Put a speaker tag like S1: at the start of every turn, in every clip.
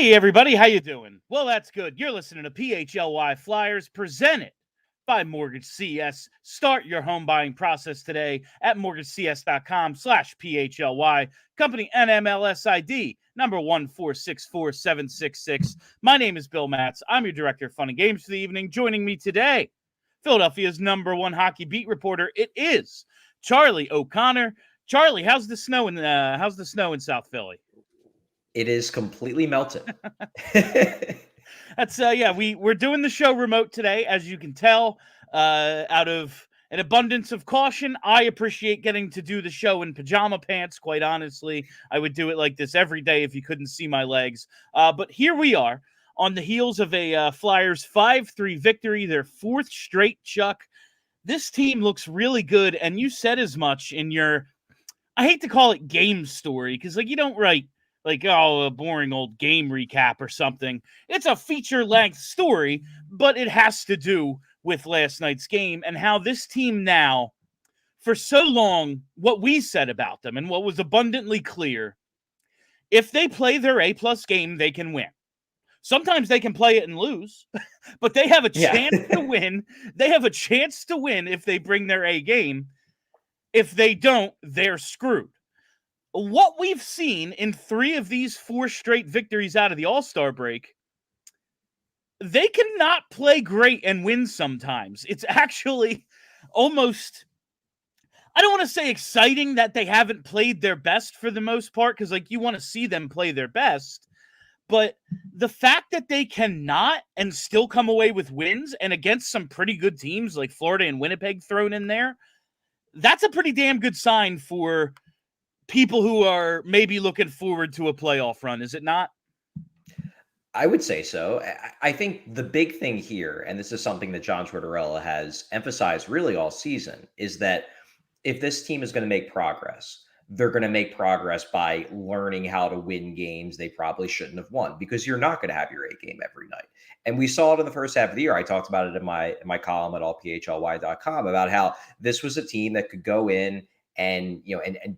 S1: Hey everybody, how you doing? Well, that's good. You're listening to PHLY Flyers presented by Mortgage CS. Start your home buying process today at mortgagecs.com/PHLY. Company NMLS ID number 1464766. My name is Bill Matz. I'm your director of fun and games for the evening. Joining me today, Philadelphia's number one hockey beat reporter. It is Charlie O'Connor. Charlie, how's the snow in South Philly?
S2: It is completely melted.
S1: That's we're doing the show remote today, as you can tell. Out of an abundance of caution, I appreciate getting to do the show in pajama pants. Quite honestly, I would do it like this every day if you couldn't see my legs. But here we are on the heels of a Flyers 5-3 victory, their fourth straight, Chuck. This team looks really good, and you said as much in your, I hate to call it game story, because you don't write a boring old game recap or something. It's a feature-length story, but it has to do with last night's game and how this team now, for so long, what we said about them and what was abundantly clear, if they play their A-plus game, they can win. Sometimes they can play it and lose, but they have a chance to win. They have a chance to win if they bring their A game. If they don't, they're screwed. What we've seen in 3 of these 4 straight victories out of the All-Star break, they cannot play great and win sometimes. It's actually almost, I don't want to say exciting that they haven't played their best for the most part, because you want to see them play their best. But the fact that they cannot and still come away with wins, and against some pretty good teams like Florida and Winnipeg thrown in there, that's a pretty damn good sign for people who are maybe looking forward to a playoff run, is it not?
S2: I would say so. I think the big thing here, and this is something that John Tortorella has emphasized really all season, is that if this team is going to make progress, they're going to make progress by learning how to win games they probably shouldn't have won, because you're not going to have your A game every night. And we saw it in the first half of the year. I talked about it in my column at allphly.com about how this was a team that could go in and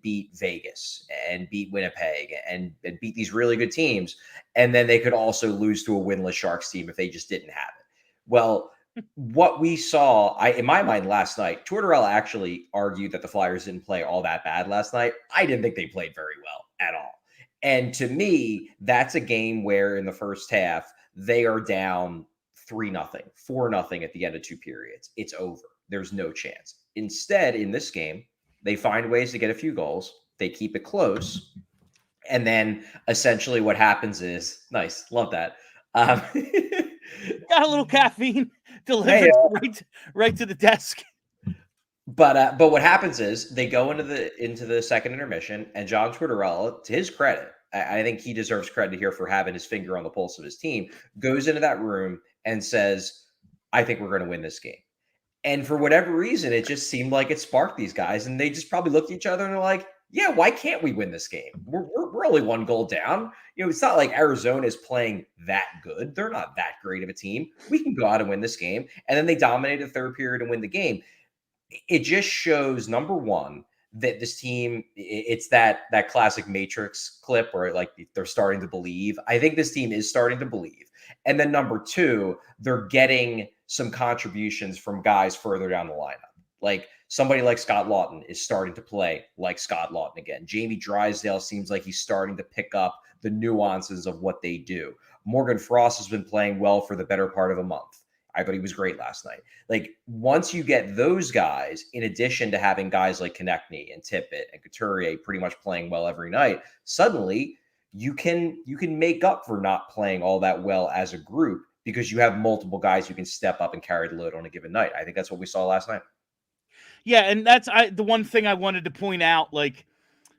S2: beat Vegas and beat Winnipeg and beat these really good teams. And then they could also lose to a winless Sharks team if they just didn't have it. Well, what we saw, in my mind last night, Tortorella actually argued that the Flyers didn't play all that bad last night. I didn't think they played very well at all. And to me, that's a game where in the first half, they are down 3-0, 4-0 at the end of 2 periods. It's over. There's no chance. Instead, in this game, they find ways to get a few goals. They keep it close. And then essentially what happens is, nice, love that.
S1: Got a little caffeine delivered right to the desk.
S2: But what happens is they go into the second intermission, and John Tortorella, to his credit, I think he deserves credit here for having his finger on the pulse of his team, goes into that room and says, I think we're going to win this game. And for whatever reason, it just seemed like it sparked these guys, and they just probably looked at each other and they're like, yeah, why can't we win this game? We're only 1 goal down. It's not like Arizona is playing that good. They're not that great of a team. We can go out and win this game. And then they dominate the third period and win the game. It just shows, number one, that this team, it's that classic Matrix clip where they're starting to believe. I think this team is starting to believe. And then number 2, they're getting some contributions from guys further down the lineup. Like somebody like Scott Laughton is starting to play like Scott Laughton again. Jamie Drysdale seems like he's starting to pick up the nuances of what they do. Morgan Frost has been playing well for the better part of a month. I thought he was great last night. Once you get those guys, in addition to having guys like Konechny and Tippett and Couturier pretty much playing well every night, suddenly you can make up for not playing all that well as a group, because you have multiple guys who can step up and carry the load on a given night. I think that's what we saw last night.
S1: Yeah, and that's the one thing I wanted to point out.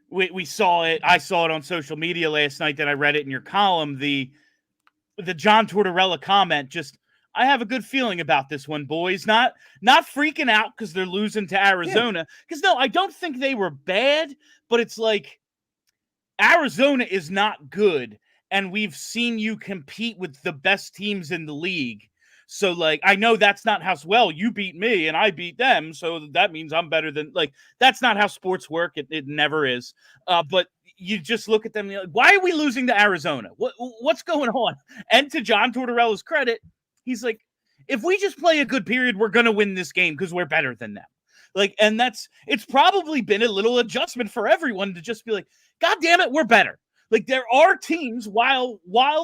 S1: We saw it. I saw it on social media last night. That I read it in your column. The John Tortorella comment. Just, I have a good feeling about this one, boys. Not freaking out because they're losing to Arizona. Because no, I don't think they were bad. But it's like Arizona is not good, and we've seen you compete with the best teams in the league. So, I know that's not how, you beat me and I beat them, so that means I'm better than, that's not how sports work. It never is. But you just look at them and you're like, why are we losing to Arizona? What's going on? And to John Tortorella's credit, he's like, if we just play a good period, we're going to win this game because we're better than them. Like, and it's probably been a little adjustment for everyone to just be like, God damn it, we're better. Like, there are teams, while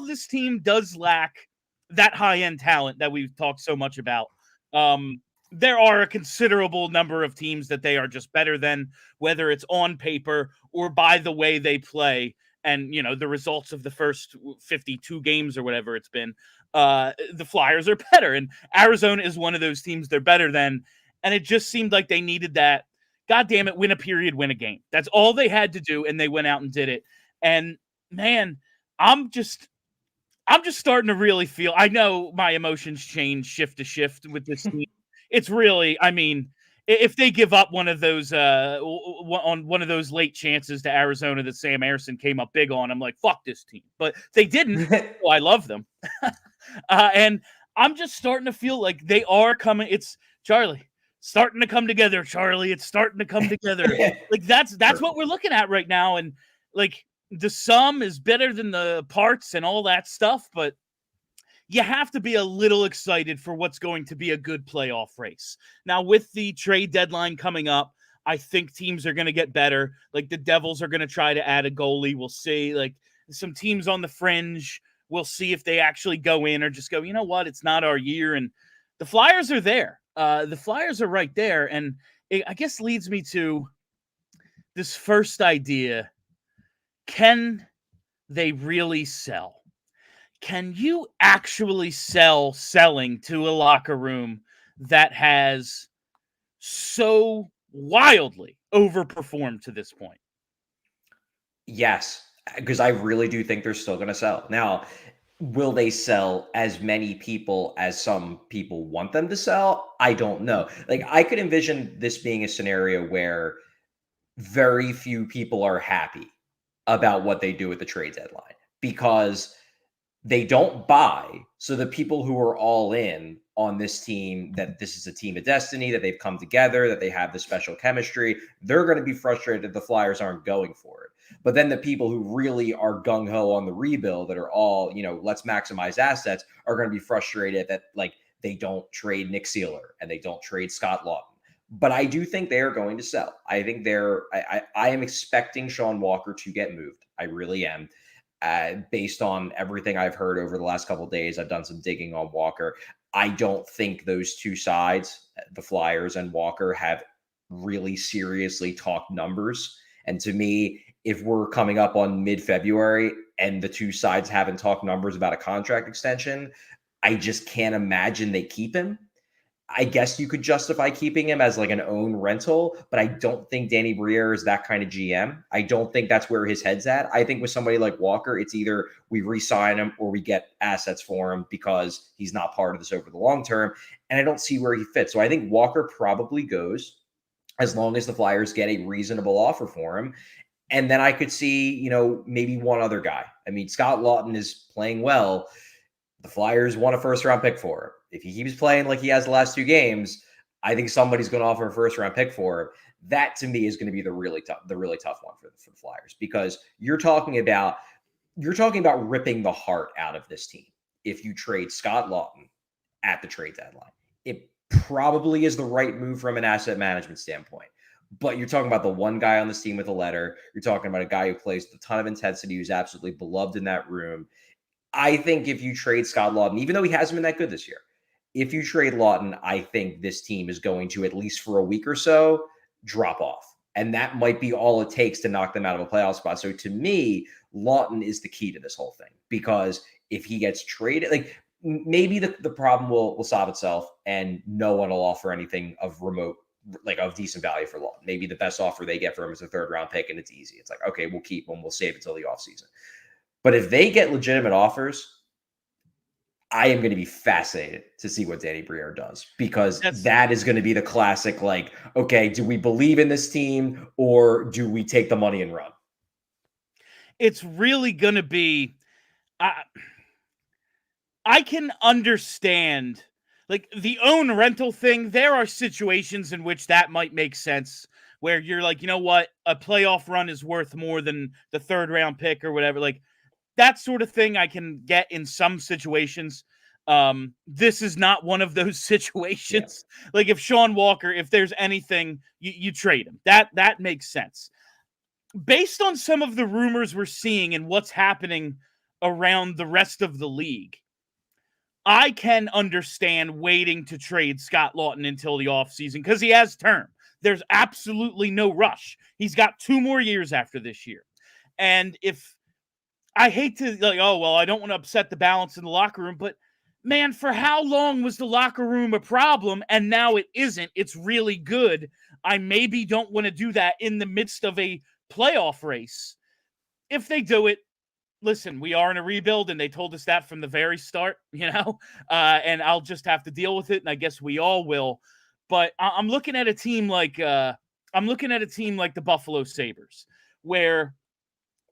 S1: this team does lack that high-end talent that we've talked so much about, there are a considerable number of teams that they are just better than, whether it's on paper or by the way they play and, the results of the first 52 games or whatever it's been. The Flyers are better, and Arizona is one of those teams they're better than, and it just seemed like they needed that, God damn it, win a period, win a game. That's all they had to do, and they went out and did it. And, man, I'm just starting to really feel, I know my emotions change shift to shift with this team. It's really, I mean, if they give up one of those on one of those late chances to Arizona that Sam Ersson came up big on, I'm like, fuck this team. But they didn't. So I love them. And I'm just starting to feel like they are coming. It's Charlie starting to come together. Charlie, it's starting to come together. Like that's what we're looking at right now. And like the sum is better than the parts and all that stuff, but you have to be a little excited for what's going to be a good playoff race. Now, with the trade deadline coming up, I think teams are going to get better. Like the Devils are going to try to add a goalie. We'll see. Like some teams on the fringe, we'll see if they actually go in or just go, you know what, it's not our year. And the Flyers are there. The Flyers are right there. And it, I guess, leads me to this first idea. Can they really sell? Can you actually selling to a locker room that has so wildly overperformed to this point?
S2: Yes, because I really do think they're still going to sell. Now, will they sell as many people as some people want them to sell? I don't know. Like, I could envision this being a scenario where very few people are happy about what they do at the trade deadline because they don't buy. So the people who are all in on this team, that this is a team of destiny, that they've come together, that they have this special chemistry, they're going to be frustrated that the Flyers aren't going for it. But then the people who really are gung-ho on the rebuild, that are all, let's maximize assets, are going to be frustrated that like they don't trade Nick Seeler and they don't trade Scott Laughton. But I do think they are going to sell. I think I am expecting Shawn Walker to get moved. I really am. Based on everything I've heard over the last couple of days, I've done some digging on Walker. I don't think those two sides, the Flyers and Walker, have really seriously talked numbers. And to me, if we're coming up on mid-February and the two sides haven't talked numbers about a contract extension, I just can't imagine they keep him. I guess you could justify keeping him as like an own rental, but I don't think Danny Briere is that kind of GM. I don't think that's where his head's at. I think with somebody like Walker, it's either we re-sign him or we get assets for him because he's not part of this over the long term. And I don't see where he fits. So I think Walker probably goes as long as the Flyers get a reasonable offer for him. And then I could see, maybe one other guy. I mean, Scott Laughton is playing well. The Flyers want a first-round pick for him. If he keeps playing like he has the last two games, I think somebody's going to offer a first-round pick for him. That, to me, is going to be the really tough one for the Flyers, because you're talking about ripping the heart out of this team if you trade Scott Laughton at the trade deadline. It probably is the right move from an asset management standpoint. But you're talking about the one guy on this team with a letter. You're talking about a guy who plays with a ton of intensity, who's absolutely beloved in that room. I think if you trade Scott Laughton, even though he hasn't been that good this year, if you trade Laughton, I think this team is going to, at least for a week or so, drop off. And that might be all it takes to knock them out of a playoff spot. So to me, Laughton is the key to this whole thing, because if he gets traded, like maybe the problem will solve itself and no one will offer anything of decent value for Laughton. Maybe the best offer they get for him is a third-round pick and it's easy. It's like, okay, we'll keep him. We'll save it till the offseason. But if they get legitimate offers, I am going to be fascinated to see what Danny Briere does, because that is going to be the classic, like, okay, do we believe in this team or do we take the money and run?
S1: It's really going to be, I can understand, like, the own rental thing. There are situations in which that might make sense where you're like, you know what, a playoff run is worth more than the 3rd round pick or whatever. Like that sort of thing I can get in some situations. This is not one of those situations. Yeah. Like if Shawn Walker, if there's anything, you trade him. That makes sense. Based on some of the rumors we're seeing and what's happening around the rest of the league, I can understand waiting to trade Scott Laughton until the offseason because he has term. There's absolutely no rush. He's got 2 more years after this year. And if I hate to like, oh, well, I don't want to upset the balance in the locker room, but man, for how long was the locker room a problem? And now it isn't. It's really good. I maybe don't want to do that in the midst of a playoff race. If they do it, listen, we are in a rebuild, and they told us that from the very start, and I'll just have to deal with it, and I guess we all will. But I'm looking at a team like the Buffalo Sabres, where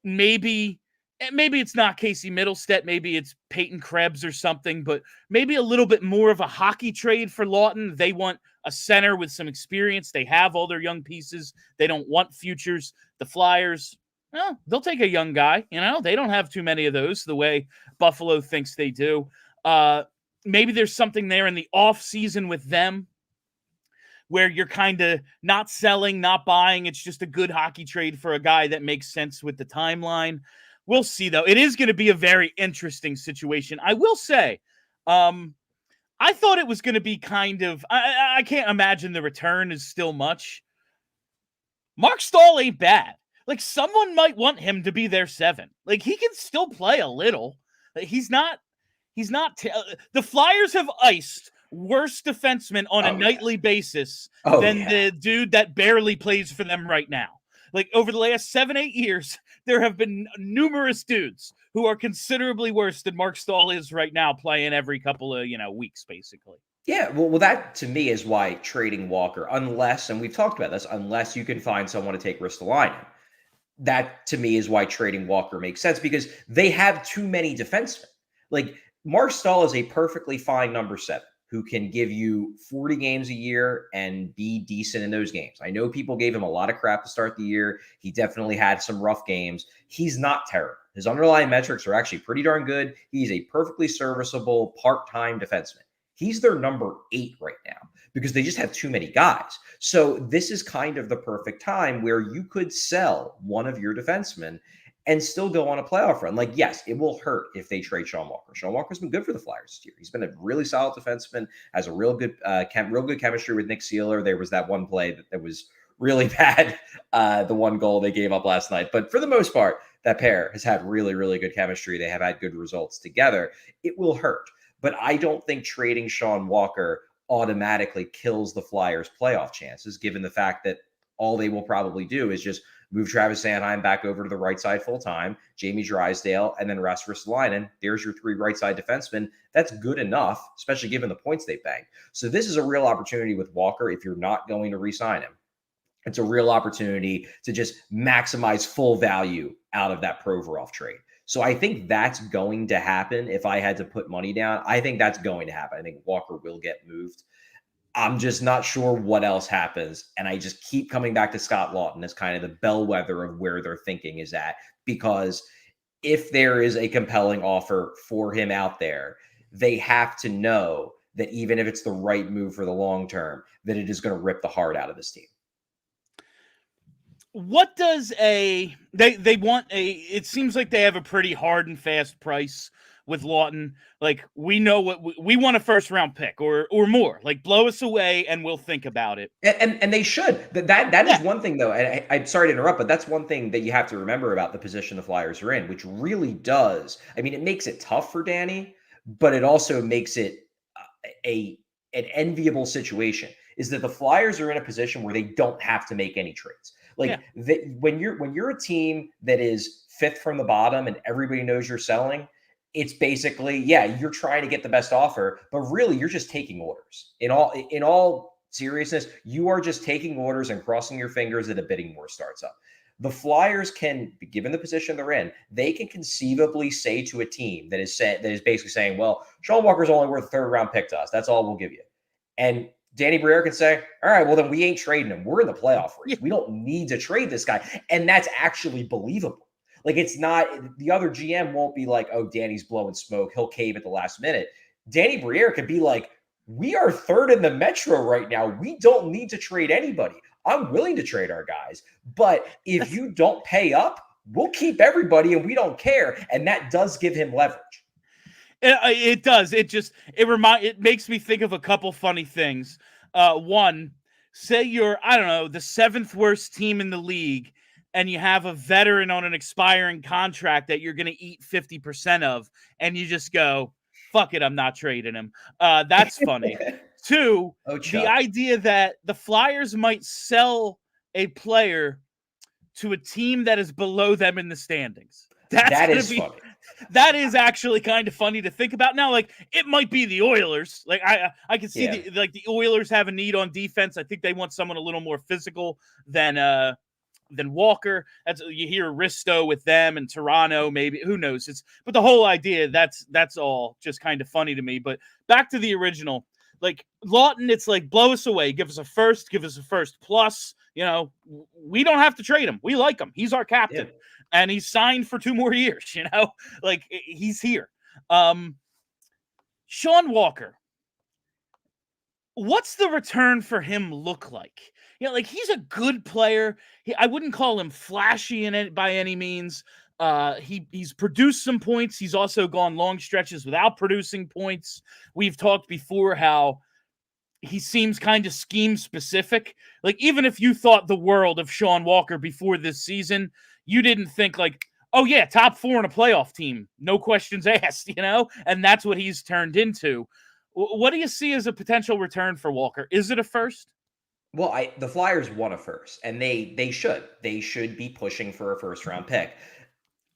S1: maybe it's not Casey Middlestat, maybe it's Peyton Krebs or something, but maybe a little bit more of a hockey trade for Laughton. They want a center with some experience. They have all their young pieces. They don't want futures. The Flyers, well, they'll take a young guy. They don't have too many of those the way Buffalo thinks they do. Maybe there's something there in the offseason with them where you're kind of not selling, not buying. It's just a good hockey trade for a guy that makes sense with the timeline. We'll see, though. It is going to be a very interesting situation. I will say, I thought it was going to be kind of – I can't imagine the return is still much. Mark Stahl ain't bad. Like, someone might want him to be their 7. Like, he can still play a little. He's not the Flyers have iced worse defensemen on a nightly basis than the dude that barely plays for them right now. Like, over the last 7-8 years, there have been numerous dudes who are considerably worse than Mark Stahl is right now, playing every couple of, weeks, basically.
S2: Yeah, well, that to me is why trading Walker, unless, and we've talked about this, unless you can find someone to take Rielly, that to me is why trading Walker makes sense, because they have too many defensemen. Like, Mark Stahl is a perfectly fine number 7 who can give you 40 games a year and be decent in those games. I know people gave him a lot of crap to start the year. He definitely had some rough games. He's not terrible. His underlying metrics are actually pretty darn good. He's a perfectly serviceable part-time defenseman. He's their number 8 right now because they just have too many guys. So this is kind of the perfect time where you could sell one of your defensemen and still go on a playoff run. Like, yes, it will hurt if they trade Shawn Walker. Shawn Walker's been good for the Flyers this year. He's been a really solid defenseman, has a real good chemistry with Nick Seeler. There was that one play that was really bad, the one goal they gave up last night. But for the most part, that pair has had really, really good chemistry. They have had good results together. It will hurt. But I don't think trading Shawn Walker automatically kills the Flyers' playoff chances, given the fact that all they will probably do is just move Travis Sanheim back over to the right side full-time, Jamie Drysdale, and then Rasmus Ristolainen. There's your 3 right side defensemen. That's good enough, especially given the points they banked. So this is a real opportunity with Walker if you're not going to re-sign him. It's a real opportunity to just maximize full value out of that Provorov trade. So I think that's going to happen. If I had to put money down, I think that's going to happen. I think Walker will get moved. I'm just not sure what else happens. And I just keep coming back to Scott Laughton as kind of the bellwether of where their thinking is at. Because if there is a compelling offer for him out there, they have to know that even if it's the right move for the long term, that it is going to rip the heart out of this team.
S1: What does they want it seems like they have a pretty hard and fast price with Laughton. Like, we know what we want, a first round pick or more. Like, blow us away and we'll think about it.
S2: And they should. That is one thing, though. And I'm sorry to interrupt, but that's one thing that you have to remember about the position the Flyers are in, which really does. I mean, it makes it tough for Danny, but it also makes it an enviable situation. Is that the Flyers are in a position where they don't have to make any trades. Like, when you're a team that is 5th from the bottom and everybody knows you're selling, it's basically, you're trying to get the best offer, but really you're just taking orders. In all seriousness, you are just taking orders and crossing your fingers that a bidding war starts up. The Flyers can, given the position they're in, they can conceivably say to a team that is basically saying, well, Shawn Walker's only worth a 3rd round pick to us. That's all we'll give you. And Danny Briere can say, all right, well, then we ain't trading him. We're in the playoff race.
S1: Yeah.
S2: We don't need to trade this guy. And that's actually believable. Like, it's not, the other GM won't be like, oh, Danny's blowing smoke. He'll cave at the last minute. Danny Briere could be like, we are third in the Metro right now. We don't need to trade anybody. I'm willing to trade our guys. But if you don't pay up, we'll keep everybody and we don't care. And that does give him leverage.
S1: It does. It makes me think of a couple funny things. One, say you're, I don't know, the 7th worst team in the league, and you have a veteran on an expiring contract that you're going to eat 50% of, and you just go, fuck it, I'm not trading him. That's funny. Two, the idea that the Flyers might sell a player to a team that is below them in the standings.
S2: That is funny.
S1: That is actually kind of funny to think about. Now, like, it might be the Oilers. Like, I can see the Oilers have a need on defense. I think they want someone a little more physical than Walker. That's, you hear Risto with them and Toronto, maybe, who knows? But the whole idea, that's all just kind of funny to me. But back to the original, like Laughton, it's like, blow us away, give us a first plus. You know, we don't have to trade him. We like him. He's our captain. Yeah. And he's signed for 2 more years, you know? Like, he's here. Shawn Walker, what's the return for him look like? You know, like, he's a good player. I wouldn't call him flashy by any means. He's produced some points. He's also gone long stretches without producing points. We've talked before how he seems kind of scheme specific. Like, even if you thought the world of Shawn Walker before this season, you didn't think like, oh yeah, top 4 in a playoff team, no questions asked, you know? And that's what he's turned into. What do you see as a potential return for Walker? Is it a first?
S2: Well, the Flyers want a first, and they should be pushing for a first-round pick.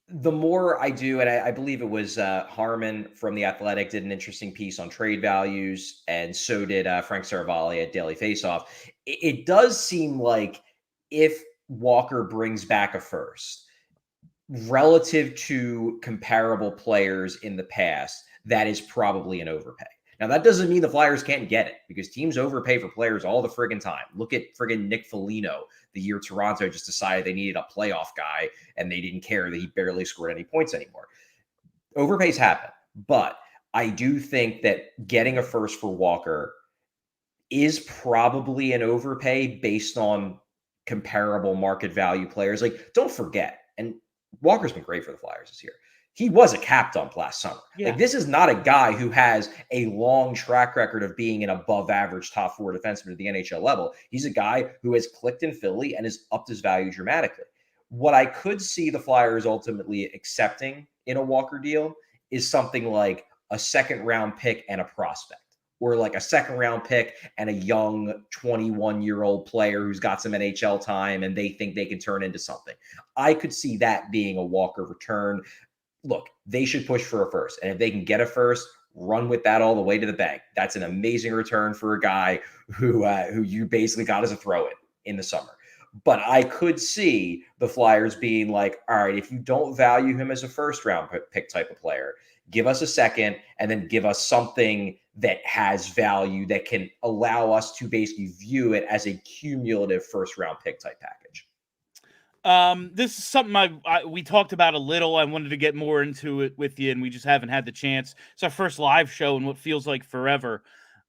S2: The more I do, and I believe it was Harmon from The Athletic did an interesting piece on trade values, and so did Frank Saravalli at Daily Faceoff. It does seem like if Walker brings back a first, relative to comparable players in the past, that is probably an overpay. Now, that doesn't mean the Flyers can't get it, because teams overpay for players all the friggin' time. Look at friggin' Nick Foligno, the year Toronto just decided they needed a playoff guy, and they didn't care that he barely scored any points anymore. Overpays happen, but I do think that getting a first for Walker is probably an overpay based on comparable market value players. Like, don't forget, and Walker's been great for the Flyers this year, he was a cap dump last summer. Yeah. Like, this is not a guy who has a long track record of being an above average top 4 defenseman at the NHL level. He's a guy who has clicked in Philly and has upped his value dramatically. What I could see the Flyers ultimately accepting in a Walker deal is something like a 2nd round pick and a prospect, or like a 2nd round pick and a young 21-year-old player who's got some NHL time and they think they can turn into something. I could see that being a Walker return. Look, they should push for a first. And if they can get a first, run with that all the way to the bank. That's an amazing return for a guy who you basically got as a throw-in in the summer. But I could see the Flyers being like, all right, if you don't value him as a first-round pick type of player, give us a second and then give us something that has value that can allow us to basically view it as a cumulative first-round pick type package.
S1: This is something we talked about a little. I wanted to get more into it with you, and we just haven't had the chance. It's our first live show in what feels like forever.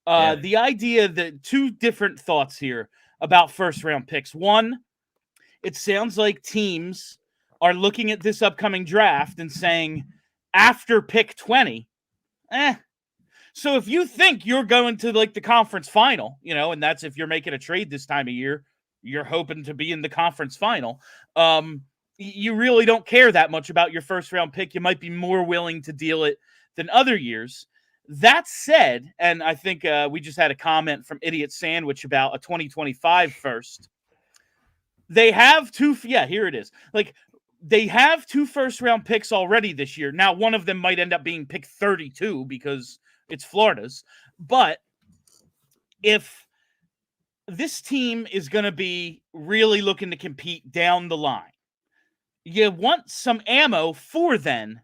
S1: The idea that 2 different thoughts here about first-round picks. One, it sounds like teams are looking at this upcoming draft and saying, after pick 20, so if you think you're going to like the conference final, you know, and that's if you're making a trade this time of year, you're hoping to be in the conference final. You really don't care that much about your first round pick. You might be more willing to deal it than other years. That said, and I think we just had a comment from Idiot Sandwich about a 2025 first. They have 2. Yeah, here it is. Like, they have 2 first round picks already this year. Now, one of them might end up being pick 32 because it's Florida's. But if this team is going to be really looking to compete down the line, you want some ammo for then.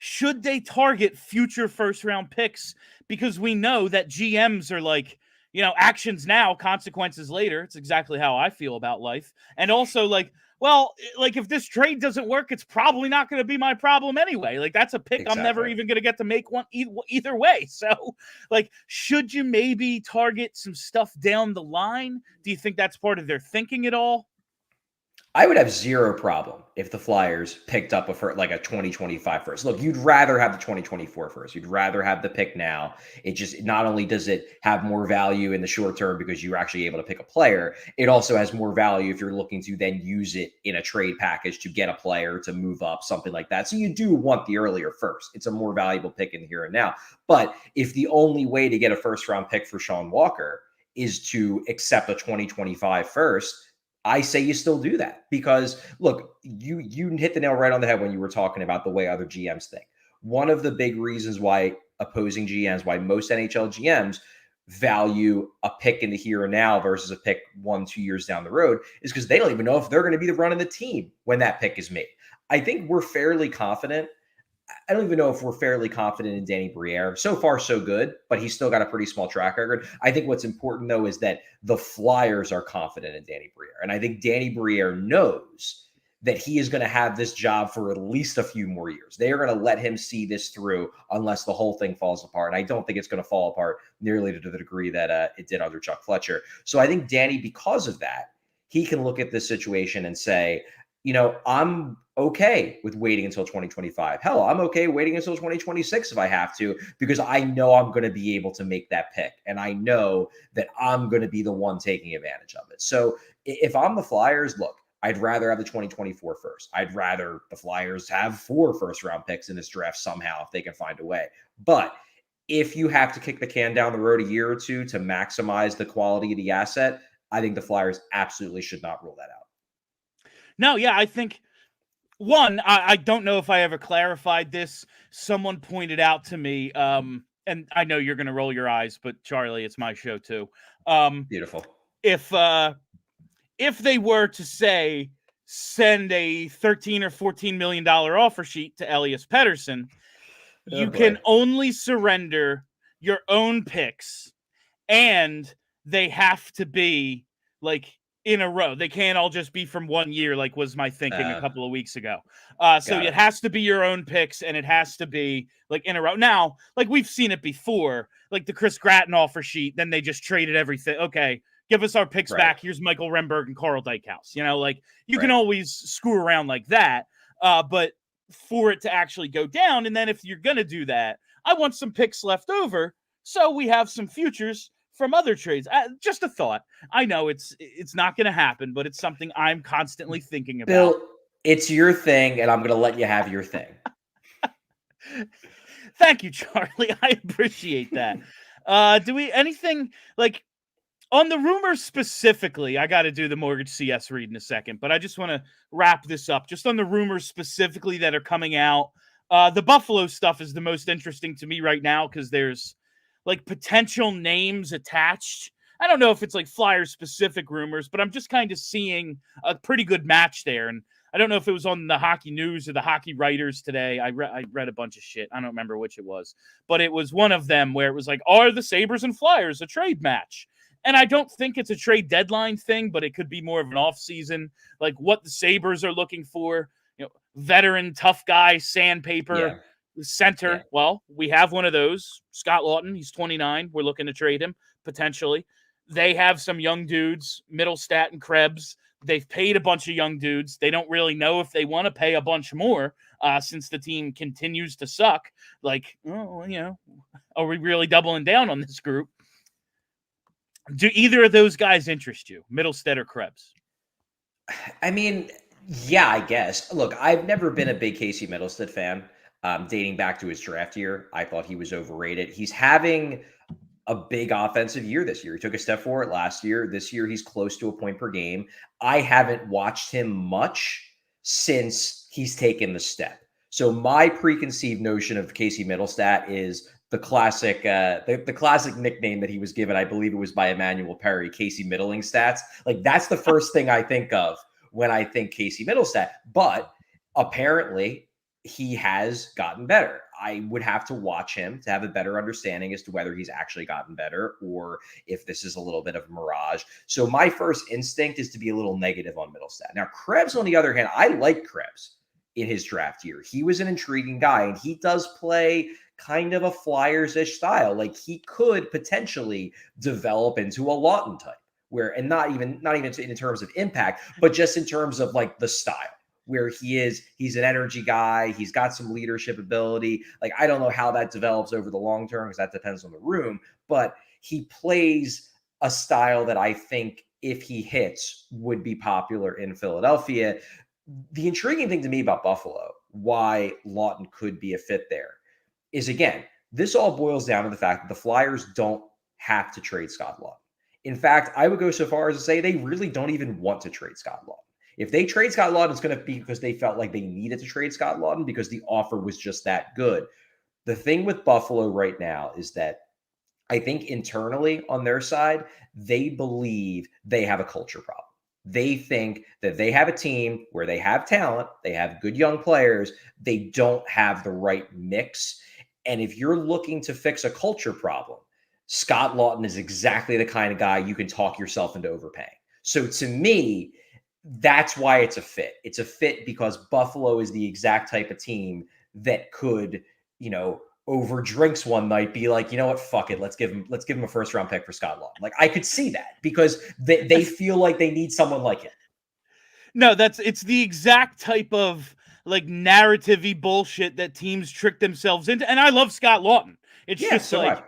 S1: Should they target future first-round picks? Because we know that GMs are like, actions now, consequences later. It's exactly how I feel about life. And also, like, well, like if this trade doesn't work, it's probably not going to be my problem anyway. Like that's a pick I'm never
S2: Exactly.
S1: even going to get to make one either way. So, like, should you maybe target some stuff down the line? Do you think that's part of their thinking at all?
S2: I would have zero problem if the Flyers picked up a 2025 first. Look, you'd rather have the 2024 first. You'd rather have the pick now. It just not only does it have more value in the short term because you're actually able to pick a player, it also has more value if you're looking to then use it in a trade package to get a player to move up, something like that. So you do want the earlier first. It's a more valuable pick in the here and now. But if the only way to get a first round pick for Shawn Walker is to accept a 2025 first, I say you still do that because look, you hit the nail right on the head when you were talking about the way other GMs think. One of the big reasons why opposing GMs, why most NHL GMs value a pick in the here and now versus a pick 1-2 years down the road is because they don't even know if they're going to be the running the team when that pick is made. I think we're fairly confident. I don't even know if we're fairly confident in Danny Briere. So far, so good, but he's still got a pretty small track record. I think what's important, though, is that the Flyers are confident in Danny Briere. And I think Danny Briere knows that he is going to have this job for at least a few more years. They are going to let him see this through unless the whole thing falls apart. And I don't think it's going to fall apart nearly to the degree that it did under Chuck Fletcher. So I think Danny, because of that, he can look at this situation and say, I'm okay with waiting until 2025. Hell, I'm okay waiting until 2026 if I have to, because I know I'm going to be able to make that pick. And I know that I'm going to be the one taking advantage of it. So if I'm the Flyers, look, I'd rather have the 2024 first. I'd rather the Flyers have 4 first-round picks in this draft somehow if they can find a way. But if you have to kick the can down the road a year or two to maximize the quality of the asset, I think the Flyers absolutely should not rule that out.
S1: No, yeah, I think one, I don't know if I ever clarified this. Someone pointed out to me, and I know you're going to roll your eyes, but Charlie, it's my show too.
S2: Beautiful.
S1: If they were to say send a $13 or $14 million offer sheet to Elias Pettersson, you can only surrender your own picks, and they have to be like in a row. They can't all just be from 1 year, like was my thinking a couple of weeks ago. So it has to be your own picks, and it has to be like in a row. Now, like we've seen it before, like the Chris Gratton offer sheet, then they just traded everything. Okay, give us our picks back. Here's Michael Renberg and Carl Dykhouse. Like you can always screw around like that. But for it to actually go down, and then if you're going to do that, I want some picks left over so we have some futures from other trades. Just a thought. I know it's not going to happen, but it's something I'm constantly thinking about.
S2: Bill, it's your thing, and I'm going to let you have your thing.
S1: Thank you, Charlie. I appreciate that. Do we anything like on the rumors specifically? I got to do the mortgage CS read in a second, but I just want to wrap this up. Just on the rumors specifically that are coming out. The Buffalo stuff is the most interesting to me right now because there's like potential names attached. I don't know if it's like Flyer specific rumors, but I'm just kind of seeing a pretty good match there. And I don't know if it was on the Hockey News or the Hockey Writers today. I read a bunch of shit. I don't remember which it was, but it was one of them where it was like, are the Sabres and Flyers a trade match? And I don't think it's a trade deadline thing, but it could be more of an off-season, like what the Sabres are looking for. Veteran, tough guy, sandpaper. Center. Yeah. Well, we have one of those. Scott Laughton, he's 29. We're looking to trade him, potentially. They have some young dudes, Middlestat and Krebs. They've paid a bunch of young dudes. They don't really know if they want to pay a bunch more since the team continues to suck. Like, are we really doubling down on this group? Do either of those guys interest you, Middlestat or Krebs?
S2: I mean, yeah, I guess. Look, I've never been a big Casey Middlestat fan. Dating back to his draft year, I thought he was overrated. He's having a big offensive year this year. He took a step forward last year. This year, he's close to a point per game. I haven't watched him much since he's taken the step. So my preconceived notion of Casey Middlestat is the classic, the classic nickname that he was given. I believe it was by Emmanuel Perry, Casey Middling Stats. Like that's the first thing I think of when I think Casey Middlestat. But apparently, he has gotten better. I would have to watch him to have a better understanding as to whether he's actually gotten better or if this is a little bit of a mirage. So my first instinct is to be a little negative on Middlestat. Now, Krebs, on the other hand, I like Krebs in his draft year. He was an intriguing guy, and he does play kind of a Flyers-ish style. Like, he could potentially develop into a Laughton type, where, and not even in terms of impact, but just in terms of like the style, where he's an energy guy. He's got some leadership ability. Like, I don't know how that develops over the long term, because that depends on the room, but he plays a style that I think, if he hits, would be popular in Philadelphia. The intriguing thing to me about Buffalo, why Laughton could be a fit there, is, again, this all boils down to the fact that the Flyers don't have to trade Scott Laughton. In fact, I would go so far as to say they really don't even want to trade Scott Laughton. If they trade Scott Laughton, it's going to be because they felt like they needed to trade Scott Laughton because the offer was just that good. The thing with Buffalo right now is that I think internally on their side, they believe they have a culture problem. They think that they have a team where they have talent, they have good young players, they don't have the right mix. And if you're looking to fix a culture problem, Scott Laughton is exactly the kind of guy you can talk yourself into overpaying. So to me, that's why it's a fit. It's a fit because Buffalo is the exact type of team that could, over drinks one night be like, you know what, fuck it, let's give him a first round pick for Scott Laughton. Like, I could see that because they feel like they need someone like him.
S1: No, it's the exact type of like narrative-y bullshit that teams trick themselves into. And I love Scott Laughton. It's just so like,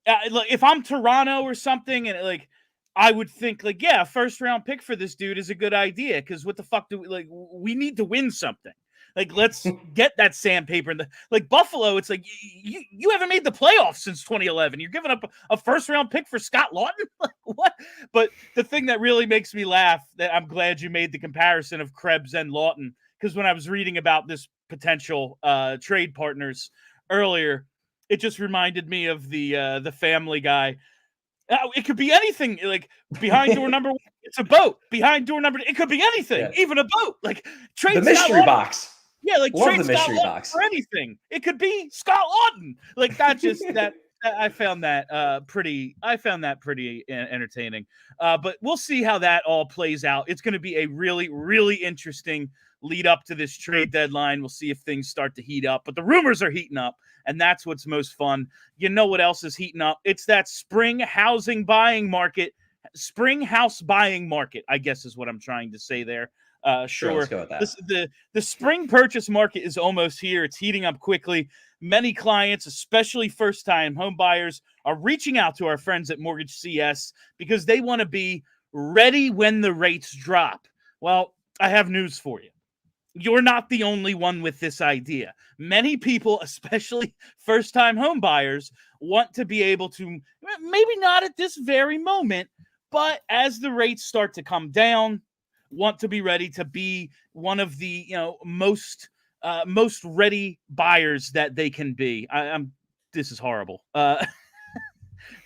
S1: if I'm Toronto or something, and like, I would think like, yeah, a first round pick for this dude is a good idea, because what the fuck we need to win something. Like, let's get that sandpaper. Like Buffalo, it's like you haven't made the playoffs since 2011. You're giving up a first round pick for Scott Laughton? Like, what? But the thing that really makes me laugh, that I'm glad you made the comparison of Krebs and Laughton, because when I was reading about this potential trade partners earlier, it just reminded me of the Family Guy. It could be anything. Like, behind door number one, it's a boat. Behind door number, it could be anything, even a boat. Like, trade
S2: the mystery box.
S1: Yeah, like
S2: love
S1: trade
S2: the mystery
S1: Scott
S2: box
S1: for anything. It could be Scott Laughton. Like, I found that pretty entertaining. But we'll see how that all plays out. It's going to be a really, really interesting lead up to this trade deadline. We'll see if things start to heat up, but the rumors are heating up, and that's what's most fun. You know what else is heating up? It's that spring housing buying market. Spring house buying market, I guess, is what I'm trying to say there. Sure.
S2: Let's go with that.
S1: The spring purchase market is almost here. It's heating up quickly. Many clients, especially first-time home buyers, are reaching out to our friends at Mortgage CS because they want to be ready when the rates drop. Well, I have news for you. You're not the only one with this idea. Many people, especially first-time home buyers, want to be able to, maybe not at this very moment, but as the rates start to come down, want to be ready to be one of the most ready buyers that they can be. This is horrible.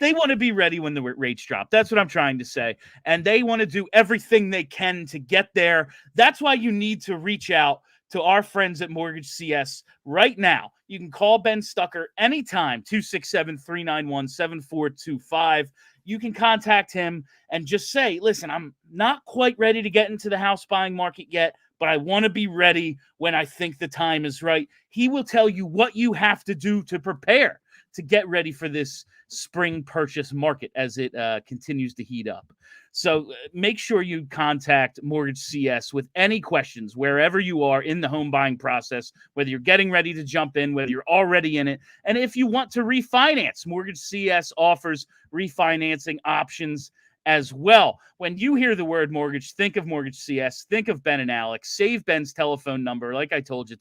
S1: They want to be ready when the rates drop. That's what I'm trying to say. And they want to do everything they can to get there. That's why you need to reach out to our friends at Mortgage CS right now. You can call Ben Stucker anytime, 267-391-7425. You can contact him and just say, listen, I'm not quite ready to get into the house buying market yet, but I want to be ready when I think the time is right. He will tell you what you have to do to prepare to get ready for this spring purchase market as it continues to heat up. So make sure you contact Mortgage CS with any questions wherever you are in the home buying process, whether you're getting ready to jump in, whether you're already in it. And if you want to refinance, Mortgage CS offers refinancing options as well. When you hear the word mortgage, think of Mortgage CS, think of Ben and Alex. Save Ben's telephone number, like I told you,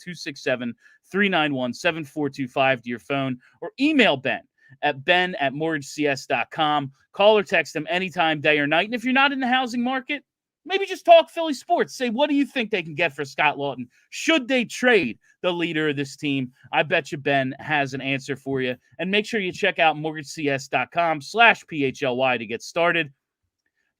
S1: 267-391-7425 to your phone, or email Ben at ben@mortgagecs.com. Call or text him anytime, day or night. And if you're not in the housing market, maybe just talk Philly sports. Say, what do you think they can get for Scott Laughton? Should they trade the leader of this team? I bet you Ben has an answer for you. And make sure you check out mortgagecs.com/PHLY to get started.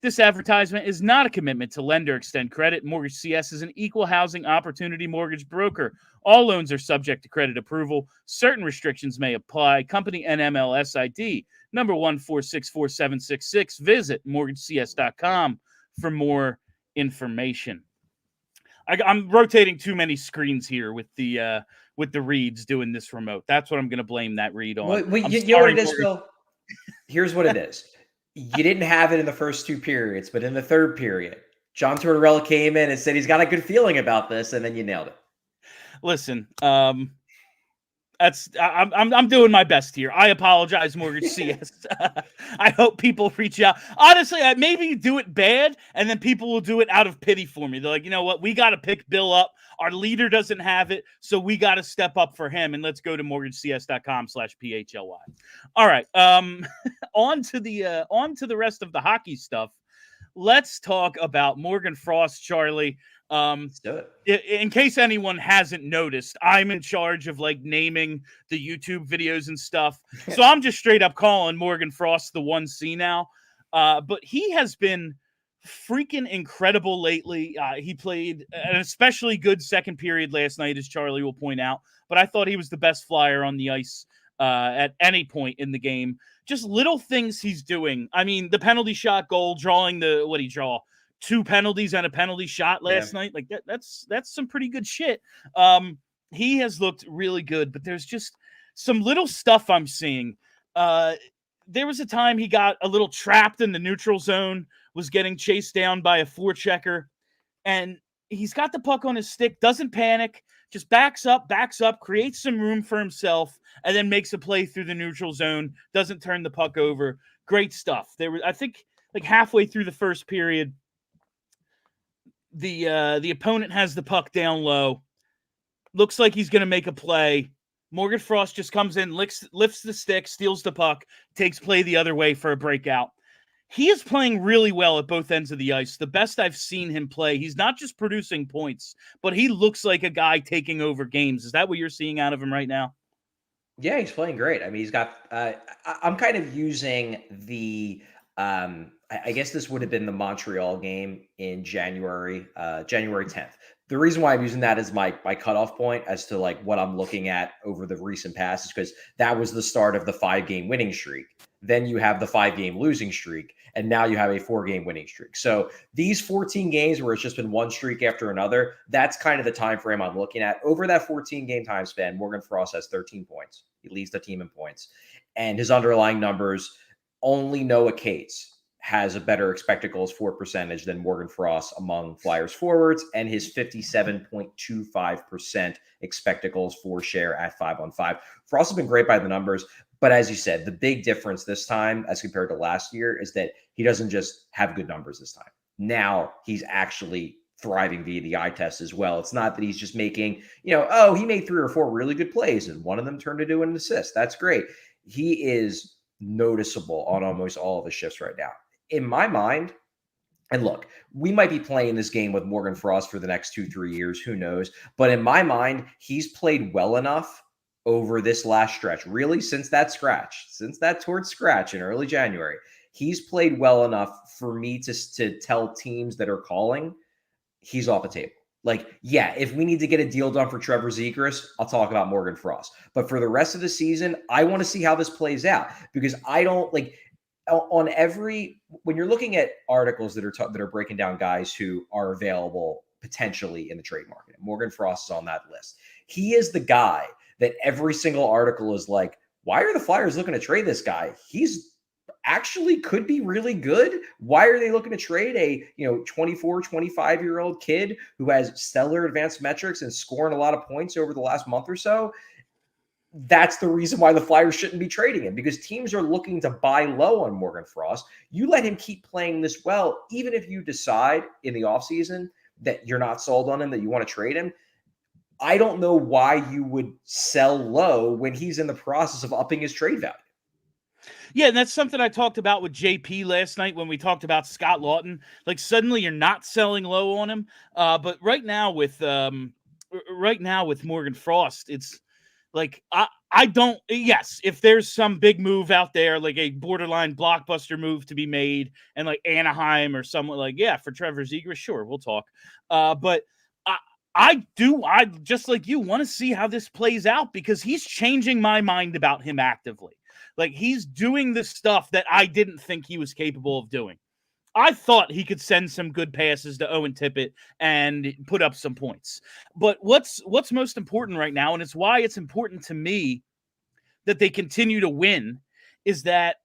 S1: This advertisement is not a commitment to lend or extend credit. Mortgage CS is an equal housing opportunity mortgage broker. All loans are subject to credit approval. Certain restrictions may apply. Company NMLS ID number 1464766. Visit mortgagecs.com for more information. I'm rotating too many screens here with the reads doing this remote. That's what I'm going to blame that read on.
S2: Well, you know what it is, Phil? Here's what it is. You didn't have it in the first two periods, but in the third period, John Tortorella came in and said he's got a good feeling about this, and then you nailed it.
S1: Listen, I'm doing my best here. I apologize, Mortgage CS. I hope people reach out. Honestly, maybe do it bad, and then people will do it out of pity for me. They're like, you know what? We got to pick Bill up. Our leader doesn't have it, so we got to step up for him. And let's go to mortgagecs.com/PHLY. All right. On to the rest of the hockey stuff. Let's talk about Morgan Frost, Charlie.
S2: Let's do it.
S1: In case anyone hasn't noticed, I'm in charge of naming the YouTube videos and stuff. So I'm just straight up calling Morgan Frost the 1C now. But he has been freaking incredible lately. He played an especially good second period last night, as Charlie will point out. But I thought he was the best flyer on the ice at any point in the game. Just little things he's doing. I mean, the penalty shot goal, drawing what he draw? 2 penalties and a penalty shot last night. Like that's some pretty good shit. He has looked really good, but there's just some little stuff I'm seeing. There was a time he got a little trapped in the neutral zone, was getting chased down by a forechecker, and he's got the puck on his stick, doesn't panic, just backs up, creates some room for himself, and then makes a play through the neutral zone, doesn't turn the puck over. Great stuff. I think halfway through the first period, the opponent has the puck down low. Looks like he's going to make a play. Morgan Frost just comes in, lifts the stick, steals the puck, takes play the other way for a breakout. He is playing really well at both ends of the ice. The best I've seen him play. He's not just producing points, but he looks like a guy taking over games. Is that what you're seeing out of him right now?
S2: Yeah, he's playing great. I mean, he's got I'm kind of using the I guess this would have been the Montreal game in January 10th. The reason why I'm using that as my cutoff point as to what I'm looking at over the recent past is because that was the start of the 5-game winning streak. Then you have the 5-game losing streak, and now you have a 4-game winning streak. So these 14 games where it's just been one streak after another, that's kind of the time frame I'm looking at. Over that 14-game time span, Morgan Frost has 13 points. He leads the team in points. And his underlying numbers, only Noah Cates has a better expected goals for percentage than Morgan Frost among Flyers forwards, and his 57.25% expected goals for share at 5-on-5. Frost has been great by the numbers, but as you said, the big difference this time as compared to last year is that he doesn't just have good numbers this time. Now he's actually thriving via the eye test as well. It's not that he's just making, he made 3 or 4 really good plays and one of them turned into an assist. That's great. He is noticeable on almost all of the shifts right now. In my mind, and look, we might be playing this game with Morgan Frost for the next 2-3 years, who knows? But in my mind, he's played well enough over this last stretch, really since that towards scratch in early January. He's played well enough for me to tell teams that are calling, he's off the table. If we need to get a deal done for Trevor Zegras, I'll talk about Morgan Frost. But for the rest of the season, I want to see how this plays out because I don't when you're looking at articles that are breaking down guys who are available potentially in the trade market, Morgan Frost is on that list. He is the guy that every single article is like, why are the Flyers looking to trade this guy? He's actually could be really good. Why are they looking to trade a 24, 25-year-old kid who has stellar advanced metrics and scoring a lot of points over the last month or so? That's the reason why the Flyers shouldn't be trading him, because teams are looking to buy low on Morgan Frost. You let him keep playing this well, even if you decide in the offseason that you're not sold on him, that you want to trade him. I don't know why you would sell low when he's in the process of upping his trade value.
S1: Yeah, and that's something I talked about with JP last night when we talked about Scott Laughton. Suddenly you're not selling low on him. But right now with Morgan Frost, it's Like, I don't, yes, if there's some big move out there, like a borderline blockbuster move to be made, and like Anaheim or someone like, yeah, for Trevor Zegras, sure, we'll talk. But I just like you want to see how this plays out, because he's changing my mind about him actively. Like, he's doing the stuff that I didn't think he was capable of doing. I thought he could send some good passes to Owen Tippett and put up some points. But what's most important right now, and it's why it's important to me that they continue to win, is that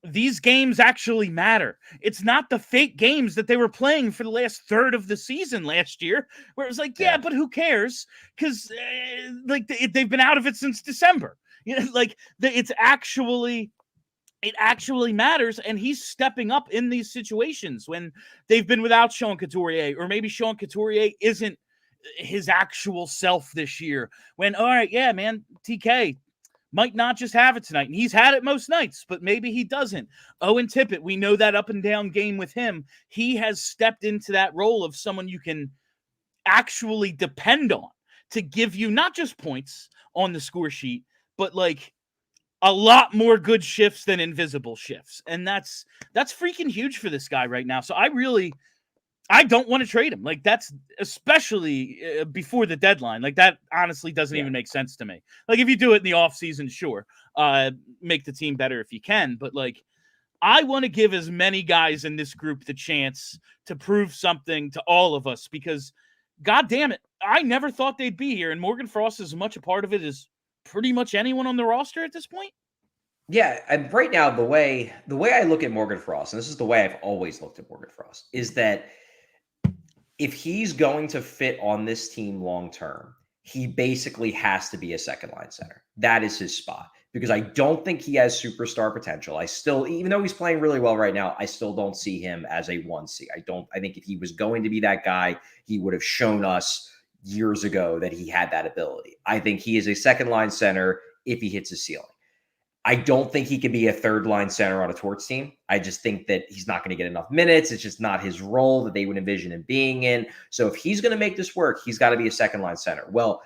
S1: these games actually matter. It's not the fake games that they were playing for the last third of the season last year, where it was like, yeah, but who cares? Because they've been out of it since December. You know, like it's actually. It actually matters, and he's stepping up in these situations when they've been without Sean Couturier, or maybe Sean Couturier isn't his actual self this year. When, all right, yeah, man, TK might not just have it tonight, and he's had it most nights, but maybe he doesn't. Owen Tippett, we know that up and down game with him. He has stepped into that role of someone you can actually depend on to give you not just points on the score sheet, but like a lot more good shifts than invisible shifts. And that's freaking huge for this guy right now. So I don't want to trade him. Like, that's especially before the deadline. Like, that honestly doesn't even make sense to me. Like, if you do it in the offseason, sure, make the team better if you can. But like, I want to give as many guys in this group the chance to prove something to all of us, because God damn it, I never thought they'd be here. And Morgan Frost is as much a part of it as pretty much anyone on the roster at this point.
S2: Yeah, and right now the way I look at Morgan Frost, and this is the way I've always looked at Morgan Frost, is that if he's going to fit on this team long term, he basically has to be a second line center. That is his spot, because I don't think he has superstar potential. I still, even though he's playing really well right now, I still don't see him as a 1C. I think if he was going to be that guy, he would have shown us years ago that he had that ability. I think he is a second line center if he hits his ceiling. I don't think he can be a third line center on a Torts team. I just think that he's not going to get enough minutes. It's just not his role that they would envision him being in. So if he's going to make this work, he's got to be a second line center. Well,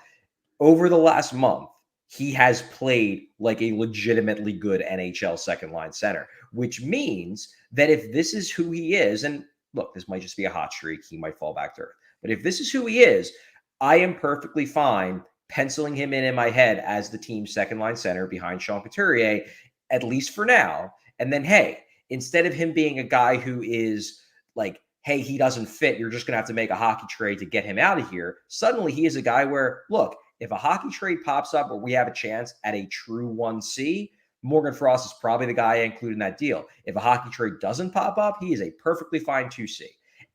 S2: over the last month, he has played like a legitimately good NHL second line center, which means that if this is who he is, and look, this might just be a hot streak, he might fall back to earth. But if this is who he is, I am perfectly fine penciling him in my head as the team's second line center behind Sean Couturier, at least for now. And then, hey, instead of him being a guy who is like, hey, he doesn't fit, you're just going to have to make a hockey trade to get him out of here. Suddenly he is a guy where, look, if a hockey trade pops up where we have a chance at a true 1C, Morgan Frost is probably the guy I include in that deal. If a hockey trade doesn't pop up, he is a perfectly fine 2C.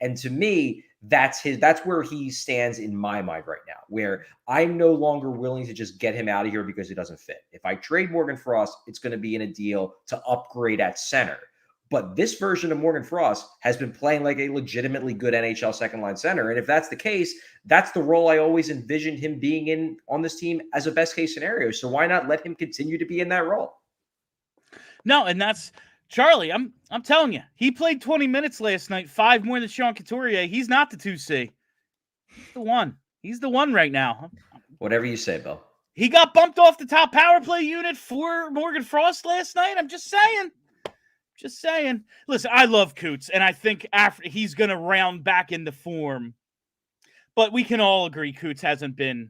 S2: And to me, that's where he stands in my mind right now, where I'm no longer willing to just get him out of here because he doesn't fit. If I trade Morgan Frost, it's going to be in a deal to upgrade at center. But this version of Morgan Frost has been playing like a legitimately good NHL second line center. And if that's the case, that's the role I always envisioned him being in on this team as a best case scenario. So why not let him continue to be in that role?
S1: No, and that's Charlie. I'm telling you, he played 20 minutes last night, 5 more than Sean Couturier. He's not the 2C. He's the one. He's the one right now.
S2: Whatever you say, Bill.
S1: He got bumped off the top power play unit for Morgan Frost last night. I'm just saying. Just saying. Listen, I love Coots, and I think after he's going to round back into form. But we can all agree Coots hasn't been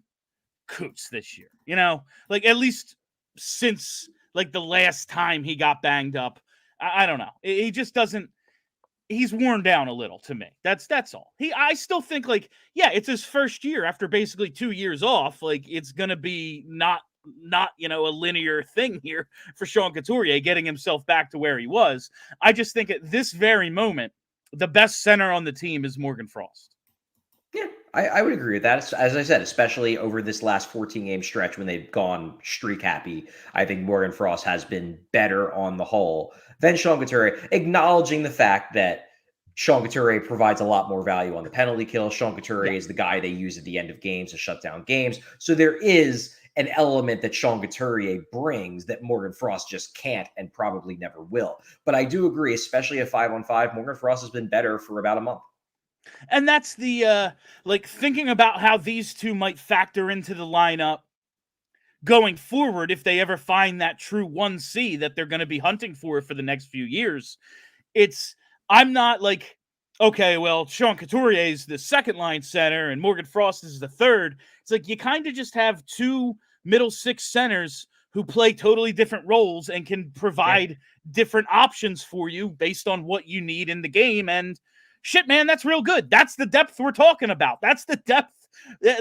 S1: Coots this year. You know, like at least since like the last time he got banged up. I don't know. He just doesn't. He's worn down a little to me. That's all. I still think like, yeah, it's his first year after basically 2 years off. Like it's going to be not a linear thing here for Sean Couturier getting himself back to where he was. I just think at this very moment, the best center on the team is Morgan Frost.
S2: Yeah, I would agree with that. As I said, especially over this last 14-game stretch when they've gone streak happy, I think Morgan Frost has been better on the whole than Sean Couturier, acknowledging the fact that Sean Couturier provides a lot more value on the penalty kill. Sean Couturier is the guy they use at the end of games to shut down games. So there is an element that Sean Couturier brings that Morgan Frost just can't and probably never will. But I do agree, especially at 5-on-5, Morgan Frost has been better for about a month.
S1: And that's the, thinking about how these two might factor into the lineup. going forward, if they ever find that true 1C that they're going to be hunting for the next few years, I'm not like, okay, well, Sean Couturier is the second line center and Morgan Frost is the third. It's like you kind of just have two middle six centers who play totally different roles and can provide different options for you based on what you need in the game. And shit, man, that's real good. That's the depth we're talking about. That's the depth.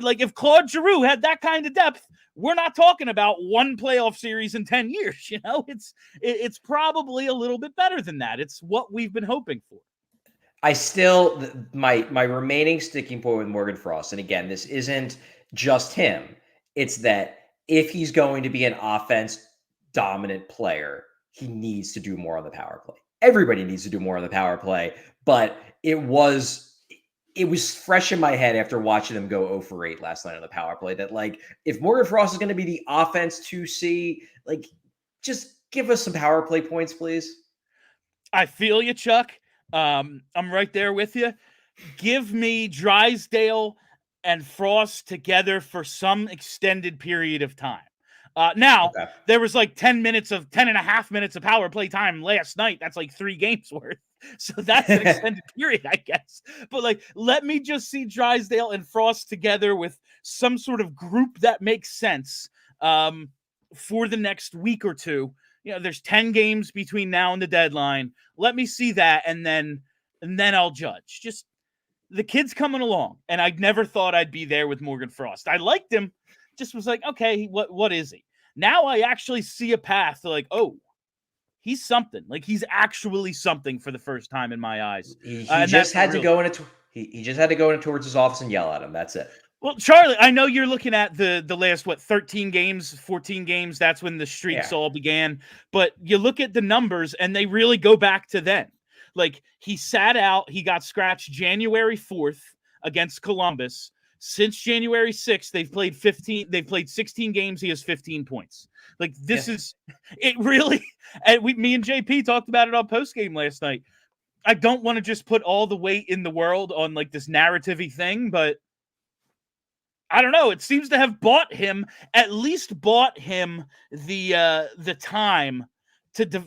S1: Like if Claude Giroux had that kind of depth, we're not talking about one playoff series in 10 years. You know, it's probably a little bit better than that. It's what we've been hoping for.
S2: I still, my remaining sticking point with Morgan Frost, and again, this isn't just him. It's that if he's going to be an offense dominant player, he needs to do more on the power play. Everybody needs to do more on the power play, but it was fresh in my head after watching him go 0 for 8 last night on the power play that, like, if Morgan Frost is going to be the offense 2C, like, just give us some power play points, please.
S1: I feel you, Chuck. I'm right there with you. Give me Drysdale and Frost together for some extended period of time. There was like 10 and a half minutes of power play time last night. That's like 3 games worth. So that's an extended period, I guess. But like, let me just see Drysdale and Frost together with some sort of group that makes sense for the next week or two. You know, there's 10 games between now and the deadline. Let me see that, and then I'll judge. Just the kid's coming along, and I never thought I'd be there with Morgan Frost. I liked him, just was like, okay, what is he? Now I actually see a path to like, oh, he's something. Like he's actually something for the first time in my eyes.
S2: He just had to go into he just had to go in towards his office and yell at him. That's it.
S1: Well, Charlie, I know you're looking at the last, 13 games, 14 games. That's when the streaks all began. But you look at the numbers, and they really go back to then. Like, he sat out. He got scratched January 4th against Columbus. Since January 6th, they've played 16 games. He has 15 points. Like, this is – it really – and me and JP talked about it on postgame last night. I don't want to just put all the weight in the world on, like, this narrative-y thing, but – I don't know. It seems to have at least bought him the time to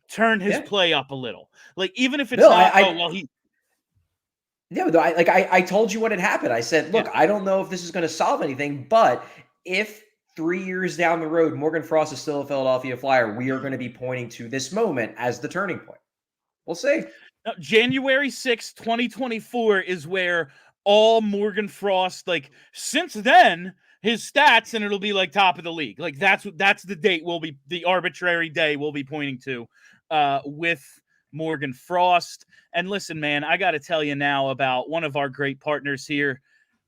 S1: turn his play up a little. Like, even if it's
S2: I told you what had happened. I said, look, I don't know if this is going to solve anything, but if 3 years down the road, Morgan Frost is still a Philadelphia Flyer, we are going to be pointing to this moment as the turning point. We'll see.
S1: Now, January 6th, 2024 is where all Morgan Frost, like, since then, his stats, and it'll be like top of the league. Like, that's the date the arbitrary day we'll be pointing to with Morgan Frost. And listen, man, I got to tell you now about one of our great partners here.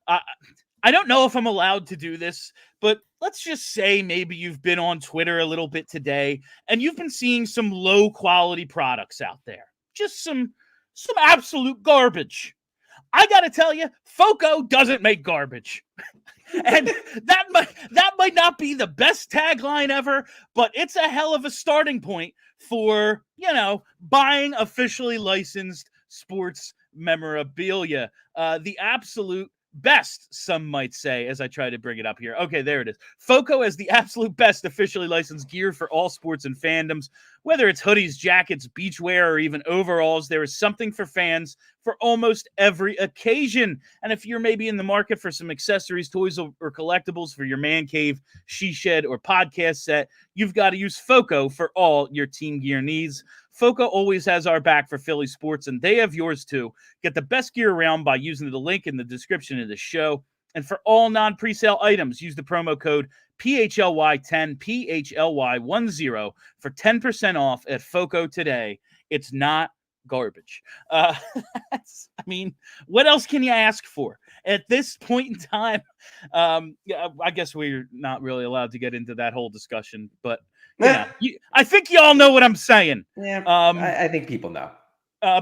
S1: I don't know if I'm allowed to do this, but let's just say maybe you've been on Twitter a little bit today and you've been seeing some low quality products out there. Just some absolute garbage. I got to tell you, FOCO doesn't make garbage. And that might not be the best tagline ever, but it's a hell of a starting point for, buying officially licensed sports memorabilia. The absolute best, some might say, as I try to bring it up here. Okay, there it is. FOCO has the absolute best officially licensed gear for all sports and fandoms. Whether it's hoodies, jackets, beachwear, or even overalls, there is something for fans for almost every occasion. And if you're maybe in the market for some accessories, toys, or collectibles for your man cave, she shed, or podcast set, you've got to use FOCO for all your team gear needs. FOCO always has our back for Philly sports, and they have yours too. Get the best gear around by using the link in the description of the show. And for all non-presale items, use the promo code PHLY10, PHLY10 for 10% off at FOCO today. It's not garbage. What else can you ask for at this point in time? I guess we're not really allowed to get into that whole discussion, but I think you all know what I'm saying.
S2: Yeah, I think people know.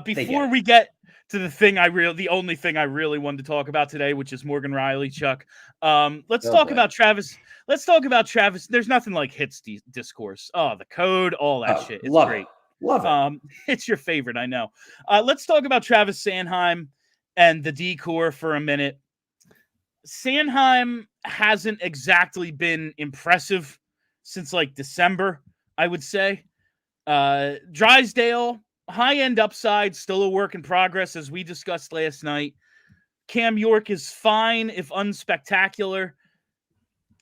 S1: Before we get to the only thing I really wanted to talk about today, which is Morgan Rielly, Chuck. Let's talk about Travis. Let's talk about Travis. There's nothing like hits discourse. Oh, the code, all that shit. It's great.
S2: Love it.
S1: It's your favorite, I know. Let's talk about Travis Sanheim and the D-Corps for a minute. Sanheim hasn't exactly been impressive since like December, I would say. Drysdale, high-end upside, still a work in progress, as we discussed last night. Cam York is fine, if unspectacular.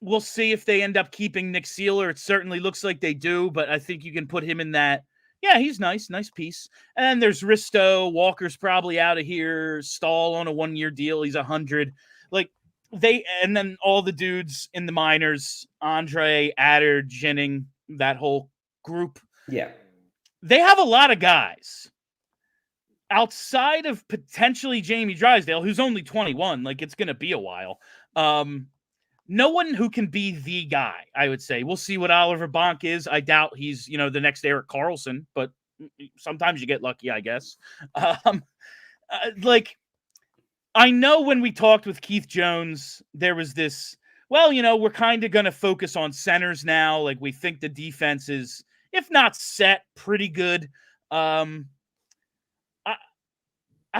S1: We'll see if they end up keeping Nick Seeler. It certainly looks like they do, but I think you can put him in that. Yeah, he's nice piece. And then there's Risto. Walker's probably out of here. Stahl on a 1-year deal. He's 100. Like, and then all the dudes in the minors, Andre, Adder, Jennings, that whole group.
S2: Yeah.
S1: They have a lot of guys outside of potentially Jamie Drysdale, who's only 21. Like, it's going to be a while. No one who can be the guy, I would say. We'll see what Oliver Bonk is. I doubt he's, the next Erik Karlsson, but sometimes you get lucky, I guess. I know when we talked with Keith Jones, there was this, we're kind of going to focus on centers now. Like, we think the defense is, if not set, pretty good. I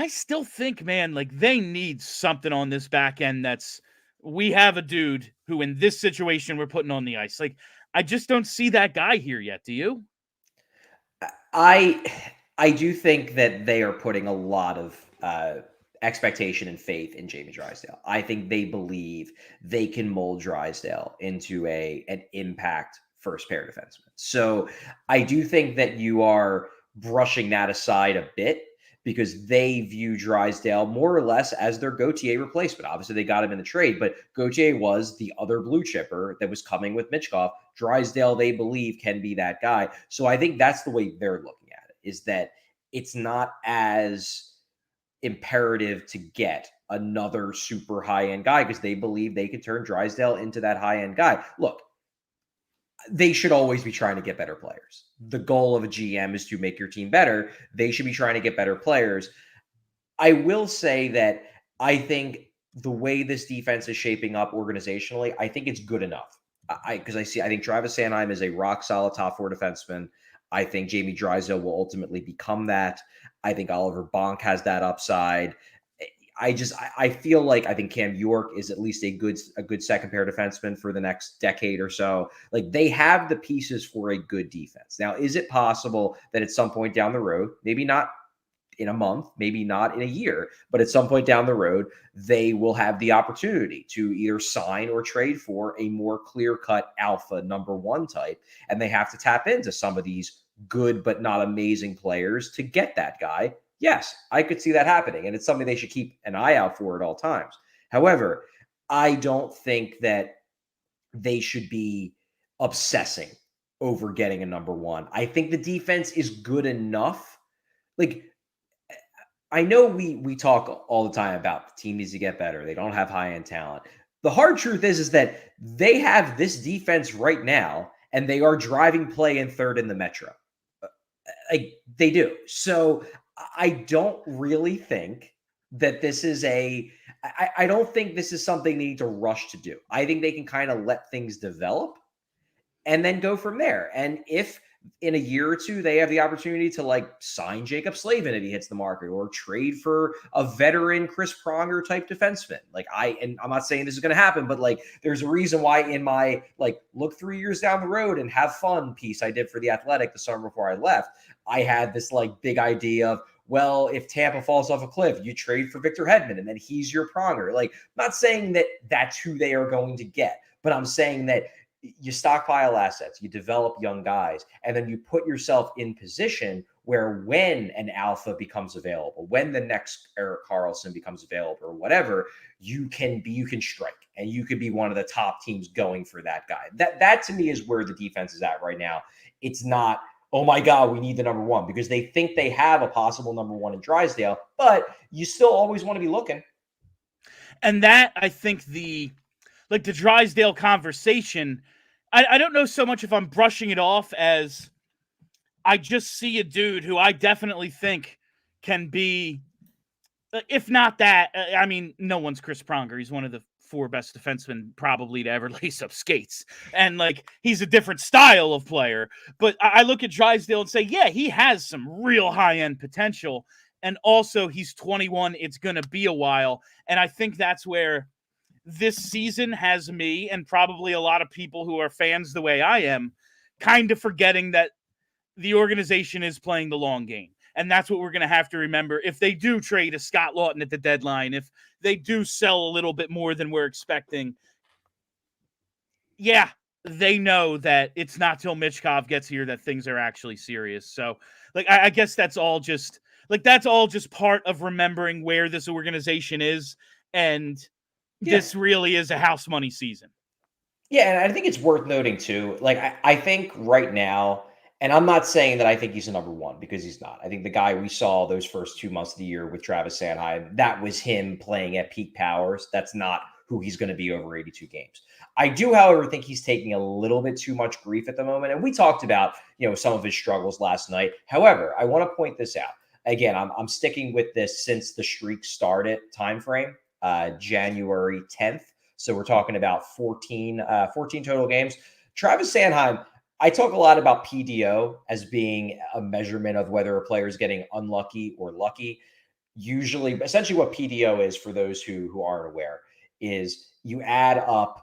S1: still think, man, like, they need something on this back end we have a dude who in this situation we're putting on the ice. Like, I just don't see that guy here yet. Do you?
S2: I do think that they are putting a lot of expectation and faith in Jamie Drysdale. I think they believe they can mold Drysdale into an impact first pair defenseman. So I do think that you are brushing that aside a bit, because they view Drysdale more or less as their Gauthier replacement. Obviously, they got him in the trade, but Gauthier was the other blue chipper that was coming with Michkov. Drysdale, they believe, can be that guy. So I think that's the way they're looking at it, is that it's not as imperative to get another super high-end guy, because they believe they can turn Drysdale into that high-end guy. Look, they should always be trying to get better players. The goal of a GM is to make your team better. They should be trying to get better players. I will say that I think the way this defense is shaping up organizationally, I think it's good enough. I think Travis Sanheim is a rock solid top four defenseman. I think Jamie Drysdale will ultimately become that. I think Oliver Bonk has that upside. I feel like I think Cam York is at least a good second pair defenseman for the next decade or so. Like, they have the pieces for a good defense. Now, is it possible that at some point down the road, maybe not in a month, maybe not in a year, but at some point down the road, they will have the opportunity to either sign or trade for a more clear-cut alpha number one type, and they have to tap into some of these good but not amazing players to get that guy? Yes, I could see that happening, and it's something they should keep an eye out for at all times. However, I don't think that they should be obsessing over getting a number one. I think the defense is good enough. Like, I know we talk all the time about the team needs to get better. They don't have high-end talent. The hard truth is that they have this defense right now, and they are driving play in third in the Metro. Like, they do. So I don't really think that this is I don't think this is something they need to rush to do. I think they can kind of let things develop and then go from there. And if in a year or two they have the opportunity to sign Jacob Slavin if he hits the market, or trade for a veteran Chris Pronger type defenseman, and I'm not saying this is going to happen, but there's a reason why in my look 3 years down the road and have fun piece I did for The Athletic the summer before I left, I had this big idea of, well, if Tampa falls off a cliff, you trade for Victor Hedman and then he's your Pronger. I'm not saying that that's who they are going to get, but I'm saying that you stockpile assets, you develop young guys, and then you put yourself in position where when an alpha becomes available, when the next Erik Karlsson becomes available or whatever, you can strike, and you could be one of the top teams going for that guy. That to me is where the defense is at right now. It's not, oh my God, we need the number one, because they think they have a possible number one in Drysdale, but you still always want to be looking.
S1: And that, I think the Drysdale conversation, I don't know so much if I'm brushing it off as I just see a dude who I definitely think can be, if not that, I mean, no one's Chris Pronger. He's one of the 4 best defensemen probably to ever lace up skates. And he's a different style of player. But I look at Drysdale and say, yeah, he has some real high-end potential. And also he's 21. It's going to be a while. And I think that's where this season has me, and probably a lot of people who are fans the way I am, kind of forgetting that the organization is playing the long game. And that's what we're going to have to remember. If they do trade a Scott Laughton at the deadline, if they do sell a little bit more than we're expecting, yeah, they know that it's not till Michkov gets here that things are actually serious. So, like, I guess that's all just part of remembering where this organization is. And this really is a house money season.
S2: Yeah, and I think it's worth noting too. Like, I think right now, and I'm not saying that I think he's a number one, because he's not. I think the guy we saw those first 2 months of the year with Travis Sanheim, that was him playing at peak powers. That's not who he's going to be over 82 games. I do, however, think he's taking a little bit too much grief at the moment. And we talked about, some of his struggles last night. However, I want to point this out. Again, I'm sticking with this since the streak started timeframe, January 10th. So we're talking about 14 total games. Travis Sanheim, I talk a lot about PDO as being a measurement of whether a player is getting unlucky or lucky. Usually, essentially what PDO is, for those who aren't aware, is you add up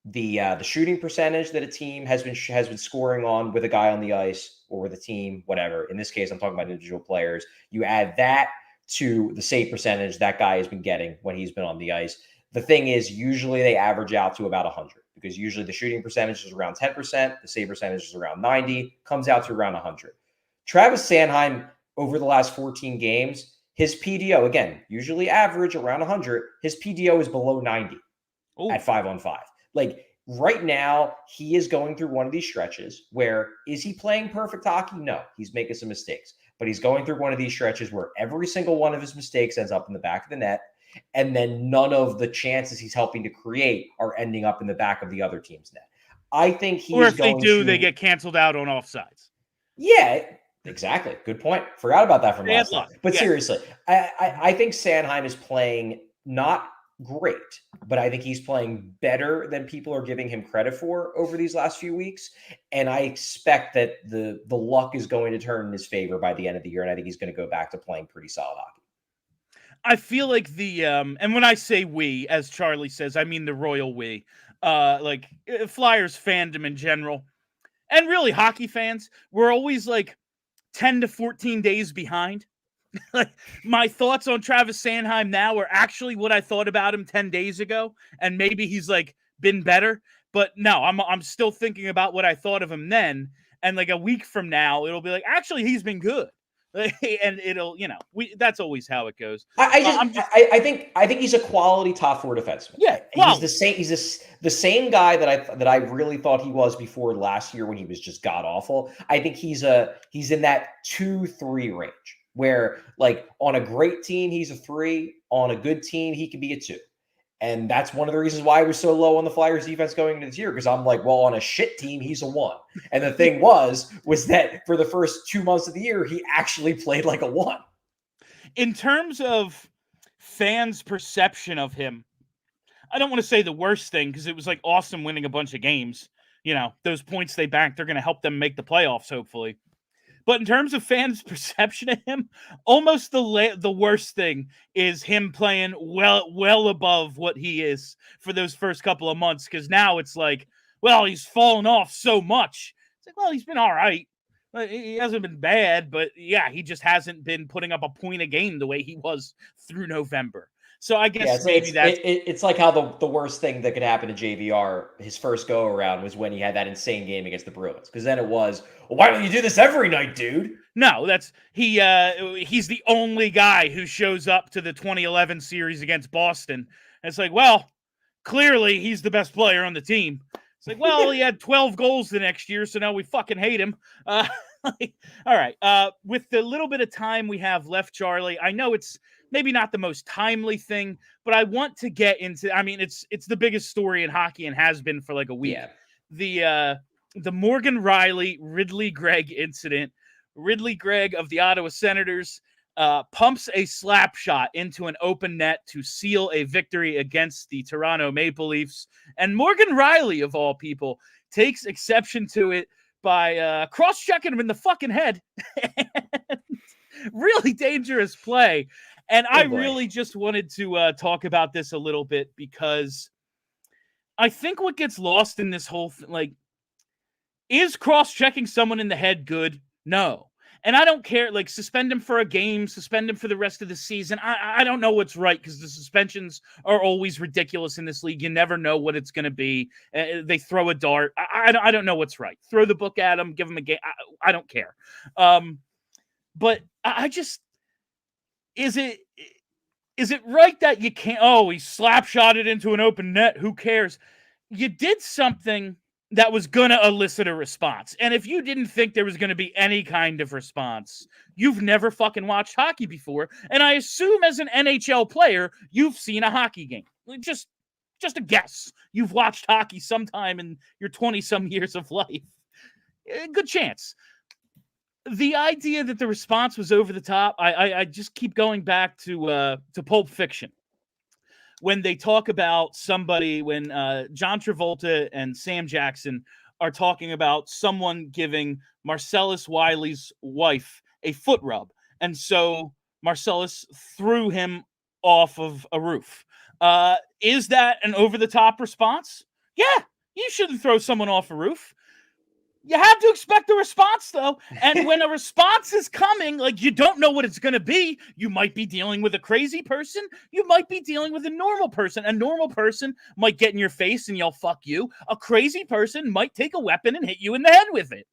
S2: the shooting percentage that a team has been scoring on with a guy on the ice, or with a team, whatever. In this case, I'm talking about individual players. You add that to the save percentage that guy has been getting when he's been on the ice. The thing is, usually they average out to about 100, because usually the shooting percentage is around 10%, the save percentage is around 90, comes out to around 100. Travis Sanheim, over the last 14 games, his PDO, again, usually average around 100, his PDO is below 90 at 5-on-5. Like, right now, he is going through one of these stretches where, is he playing perfect hockey? No, he's making some mistakes. But he's going through one of these stretches where every single one of his mistakes ends up in the back of the net, and then none of the chances he's helping to create are ending up in the back of the other team's net. I think he's
S1: Or if they do, they get canceled out on offsides.
S2: Yeah, exactly. Good point. Forgot about that from last night. But
S1: yeah.
S2: Seriously, I think Sanheim is playing not great, but I think he's playing better than people are giving him credit for over these last few weeks. And I expect that the luck is going to turn in his favor by the end of the year. And I think he's going to go back to playing pretty solid hockey.
S1: I feel like and when I say we, as Charlie says, I mean the royal we, like Flyers fandom in general, and really hockey fans, we're always like 10 to 14 days behind. Like, my thoughts on Travis Sanheim now are actually what I thought about him 10 days ago, and maybe he's like been better, but no, I'm still thinking about what I thought of him then, and like a week from now, it'll be like, actually, he's been good. And it'll, that's always how it goes.
S2: I think he's a quality top four defenseman.
S1: Yeah,
S2: he's the same. He's the same guy that I really thought he was before last year when he was just god awful. I think he's in that 2-3 range where, like, on a great team he's a 3, on a good team he can be a 2. And that's one of the reasons why I was so low on the Flyers defense going into this year, because I'm like, well, on a shit team, he's a 1. And the thing was that for the first 2 months of the year, he actually played like a 1.
S1: In terms of fans' perception of him, I don't want to say the worst thing, because it was like awesome winning a bunch of games. Those points they banked, they're going to help them make the playoffs, hopefully. But in terms of fans' perception of him, almost the worst thing is him playing well above what he is for those first couple of months. Because now it's like, well, he's fallen off so much. It's like, well, he's been all right. He hasn't been bad, but yeah, he just hasn't been putting up a point a game the way he was through November. So I guess
S2: it's like how the worst thing that could happen to JVR, his first go around, was when he had that insane game against the Bruins. Because then it was, well, why don't you do this every night, dude?
S1: No, he's the only guy who shows up to the 2011 series against Boston. And it's like, well, clearly he's the best player on the team. It's like, well, he had 12 goals the next year, so now we fucking hate him. All right. With the little bit of time we have left, Charlie, I know it's maybe not the most timely thing, but I want to get into, it's the biggest story in hockey and has been for like a week. Yeah. The Morgan Rielly, Ridley Gregg incident. Ridley Gregg of the Ottawa Senators pumps a slap shot into an open net to seal a victory against the Toronto Maple Leafs. And Morgan Rielly, of all people, takes exception to it by cross-checking him in the fucking head. Really dangerous play. And I really just wanted to talk about this a little bit because I think what gets lost in this whole thing, like, is cross-checking someone in the head good? No. And I don't care, like, suspend him for a game, suspend him for the rest of the season. I don't know what's right, because the suspensions are always ridiculous in this league. You never know what it's going to be. They throw a dart. I don't know what's right. Throw the book at him, give him a game. I don't care. But I just, is it right that you can't, he slap-shotted into an open net, who cares? You did something that was going to elicit a response. And if you didn't think there was going to be any kind of response, you've never fucking watched hockey before. And I assume as an NHL player, you've seen a hockey game. Just a guess. You've watched hockey sometime in your 20-some years of life. Good chance. The idea that the response was over the top, I just keep going back to Pulp Fiction. When they talk about somebody, when John Travolta and Sam Jackson are talking about someone giving Marcellus Wiley's wife a foot rub. And so Marcellus threw him off of a roof. Is that an over-the-top response? Yeah, you shouldn't throw someone off a roof. You have to expect a response, though. And when a response is coming, like, you don't know what it's going to be. You might be dealing with a crazy person. You might be dealing with a normal person. A normal person might get in your face and yell, fuck you. A crazy person might take a weapon and hit you in the head with it.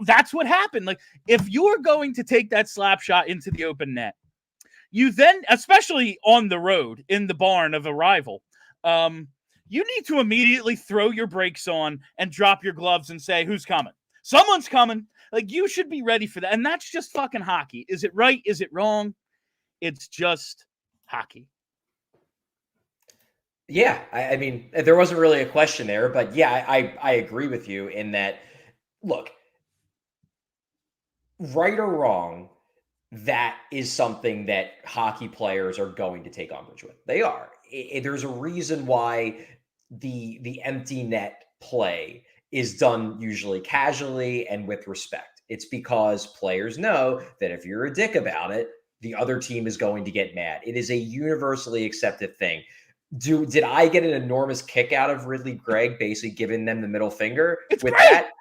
S1: That's what happened. Like, if you're going to take that slap shot into the open net, you then, especially on the road, in the barn of a rival, you need to immediately throw your brakes on and drop your gloves and say, who's coming? Someone's coming. Like, you should be ready for that. And that's just fucking hockey. Is it right? Is it wrong? It's just hockey.
S2: Yeah, I mean, there wasn't really a question there, but yeah, I agree with you in that, look, right or wrong, that is something that hockey players are going to take umbrage with. They are. There's a reason why the empty net play is done usually casually and with respect. It's because players know that if you're a dick about it, the other team is going to get mad. It is a universally accepted thing. Did I get an enormous kick out of Ridley Gregg basically giving them the middle finger
S1: it's
S2: with
S1: great.
S2: that?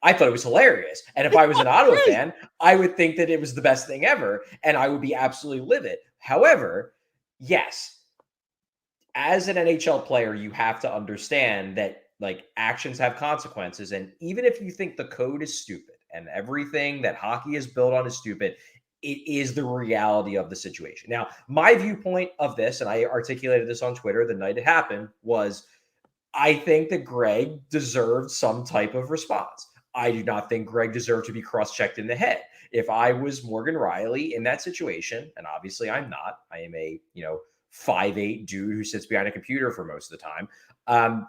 S2: I thought it was hilarious. And if I was an Ottawa fan, I would think that it was the best thing ever. And I would be absolutely livid. However, yes, as an NHL player, you have to understand that, like, actions have consequences. And even if you think the code is stupid and everything that hockey is built on is stupid, it is the reality of the situation. Now, my viewpoint of this, and I articulated this on Twitter the night it happened, was I think that Gregg deserved some type of response. I do not think Gregg deserved to be cross-checked in the head. If I was Morgan Rielly in that situation, and obviously I'm not, I am a, 5'8" dude who sits behind a computer for most of the time,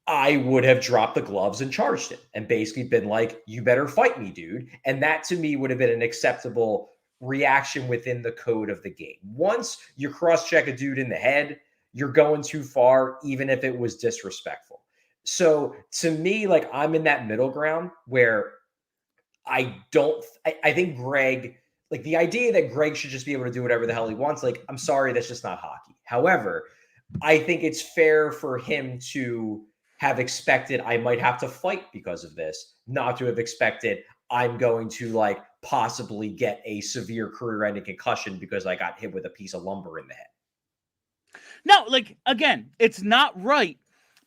S2: I would have dropped the gloves and charged him and basically been like, you better fight me, dude. And that to me would have been an acceptable reaction within the code of the game. Once you cross-check a dude in the head, you're going too far, even if it was disrespectful. So to me, like, I'm in that middle ground where I think Gregg, like, the idea that Gregg should just be able to do whatever the hell he wants, like, I'm sorry, that's just not hockey. However, I think it's fair for him to have expected I might have to fight because of this, not to have expected I'm going to, like, possibly get a severe career-ending concussion because I got hit with a piece of lumber in the head.
S1: No, like, again, it's not right,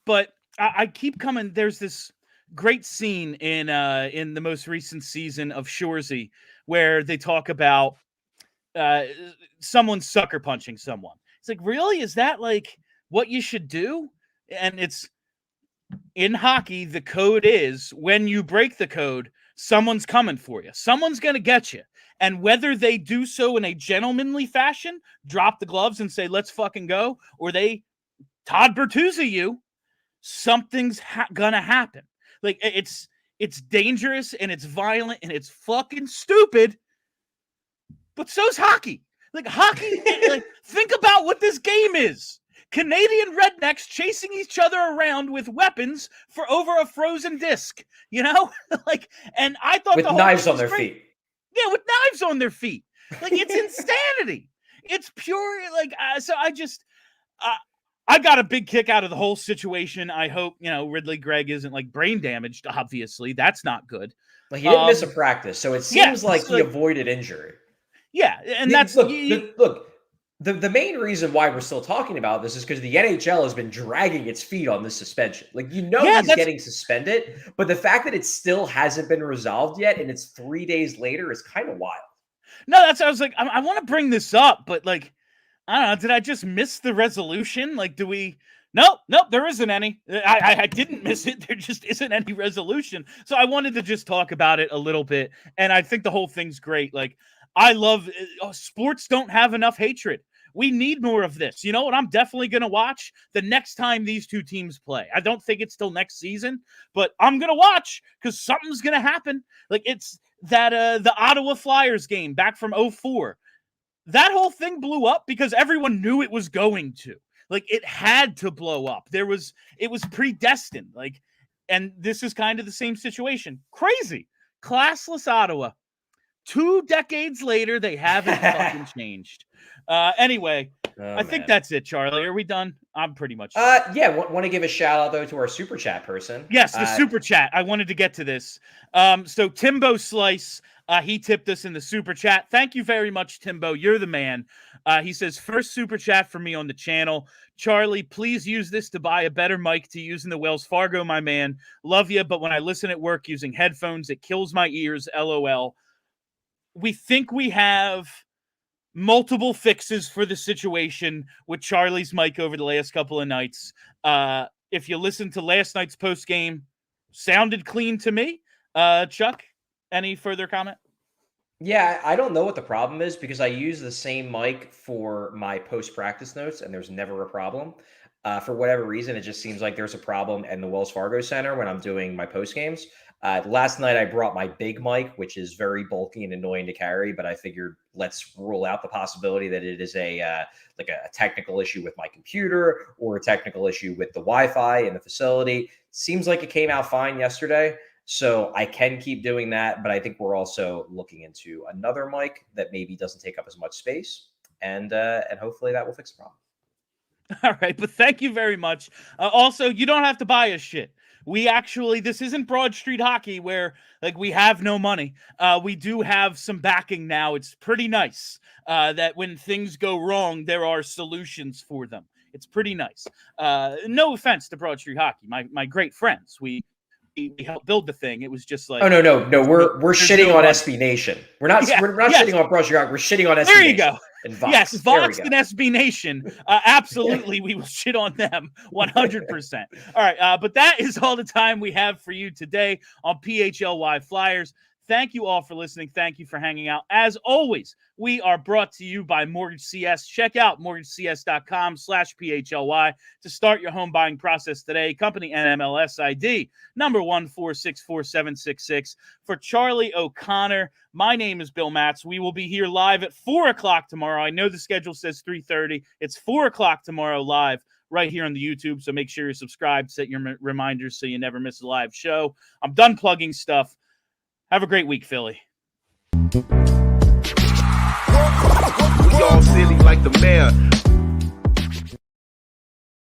S1: but I keep coming. There's this great scene in the most recent season of Shoresy where they talk about someone sucker punching someone. It's like, really? Is that, like, what you should do? And it's, in hockey, the code is, when you break the code, someone's coming for you. Someone's going to get you. And whether they do so in a gentlemanly fashion, drop the gloves and say, let's fucking go, or they Todd Bertuzzi you, something's going to happen. Like, it's dangerous and it's violent and it's fucking stupid, but so's hockey. Like, hockey, like, think about what this game is. Canadian rednecks chasing each other around with weapons for over a frozen disc, like, and I thought
S2: with
S1: the whole
S2: knives on their feet.
S1: Yeah, with knives on their feet. Like, it's insanity. It's pure, like, so I just, I got a big kick out of the whole situation. I hope, Ridley Gregg isn't like brain damaged, obviously. That's not good.
S2: Like, he didn't miss a practice, so it seems like he avoided injury.
S1: Yeah, and that's...
S2: The main reason why we're still talking about this is because the NHL has been dragging its feet on this suspension. Like, he's getting suspended, but the fact that it still hasn't been resolved yet and it's 3 days later is kind of wild.
S1: No, I was like, I want to bring this up, but like, I don't know, did I just miss the resolution? Like, do we... Nope, there isn't any. I didn't miss it. There just isn't any resolution. So I wanted to just talk about it a little bit, and I think the whole thing's great. Like, I love sports don't have enough hatred. We need more of this. You know what? I'm definitely going to watch the next time these two teams play. I don't think it's till next season, but I'm going to watch because something's going to happen. Like, it's that the Ottawa Flyers game back from 2004. That whole thing blew up because everyone knew it was going to. Like, it had to blow up. It was predestined. Like, and this is kind of the same situation. Crazy. Classless Ottawa. 2 decades later, they haven't fucking changed. Anyway, I think that's it, Charlie. Are we done? I'm pretty much done.
S2: Yeah, want to give a shout out, though, to our super chat person.
S1: Yes, the super chat. I wanted to get to this. So Timbo Slice, he tipped us in the super chat. Thank you very much, Timbo. You're the man. He says, first super chat for me on the channel. Charlie, please use this to buy a better mic to use in the Wells Fargo, my man. Love you, but when I listen at work using headphones, it kills my ears. LOL. We think we have multiple fixes for the situation with Charlie's mic over the last couple of nights. If you listen to last night's post game, sounded clean to me. Chuck, any further comment?
S2: Yeah, I don't know what the problem is because I use the same mic for my post-practice notes and there's never a problem. For whatever reason, it just seems like there's a problem in the Wells Fargo Center when I'm doing my post games. Last night I brought my big mic, which is very bulky and annoying to carry, but I figured let's rule out the possibility that it is a technical issue with my computer or a technical issue with the Wi-Fi in the facility. Seems like it came out fine yesterday, so I can keep doing that, but I think we're also looking into another mic that maybe doesn't take up as much space, and hopefully that will fix the problem.
S1: All right, but thank you very much. Also, you don't have to buy us shit. This isn't Broad Street Hockey where like we have no money. We do have some backing now. It's pretty nice that when things go wrong, there are solutions for them. It's pretty nice. No offense to Broad Street Hockey, my great friends. We helped build the thing. It was just like,
S2: no. We're shitting on SB Nation. We're not shitting on Broad Street Hockey. We're shitting on SB Nation.
S1: There you go.
S2: Vox.
S1: Yes, Vox and SB Nation. Absolutely, we will shit on them 100%. All right, but that is all the time we have for you today on PHLY Flyers. Thank you all for listening. Thank you for hanging out. As always, we are brought to you by Mortgage CS. Check out mortgagecs.com/PHLY to start your home buying process today. Company NMLS ID number 1464766. For Charlie O'Connor, my name is Bill Matz. We will be here live at 4 o'clock tomorrow. I know the schedule says 3:30. It's 4 o'clock tomorrow live right here on the YouTube, so make sure you're subscribed, set your reminders so you never miss a live show. I'm done plugging stuff. Have a great week, Philly.
S3: We all silly like the mayor.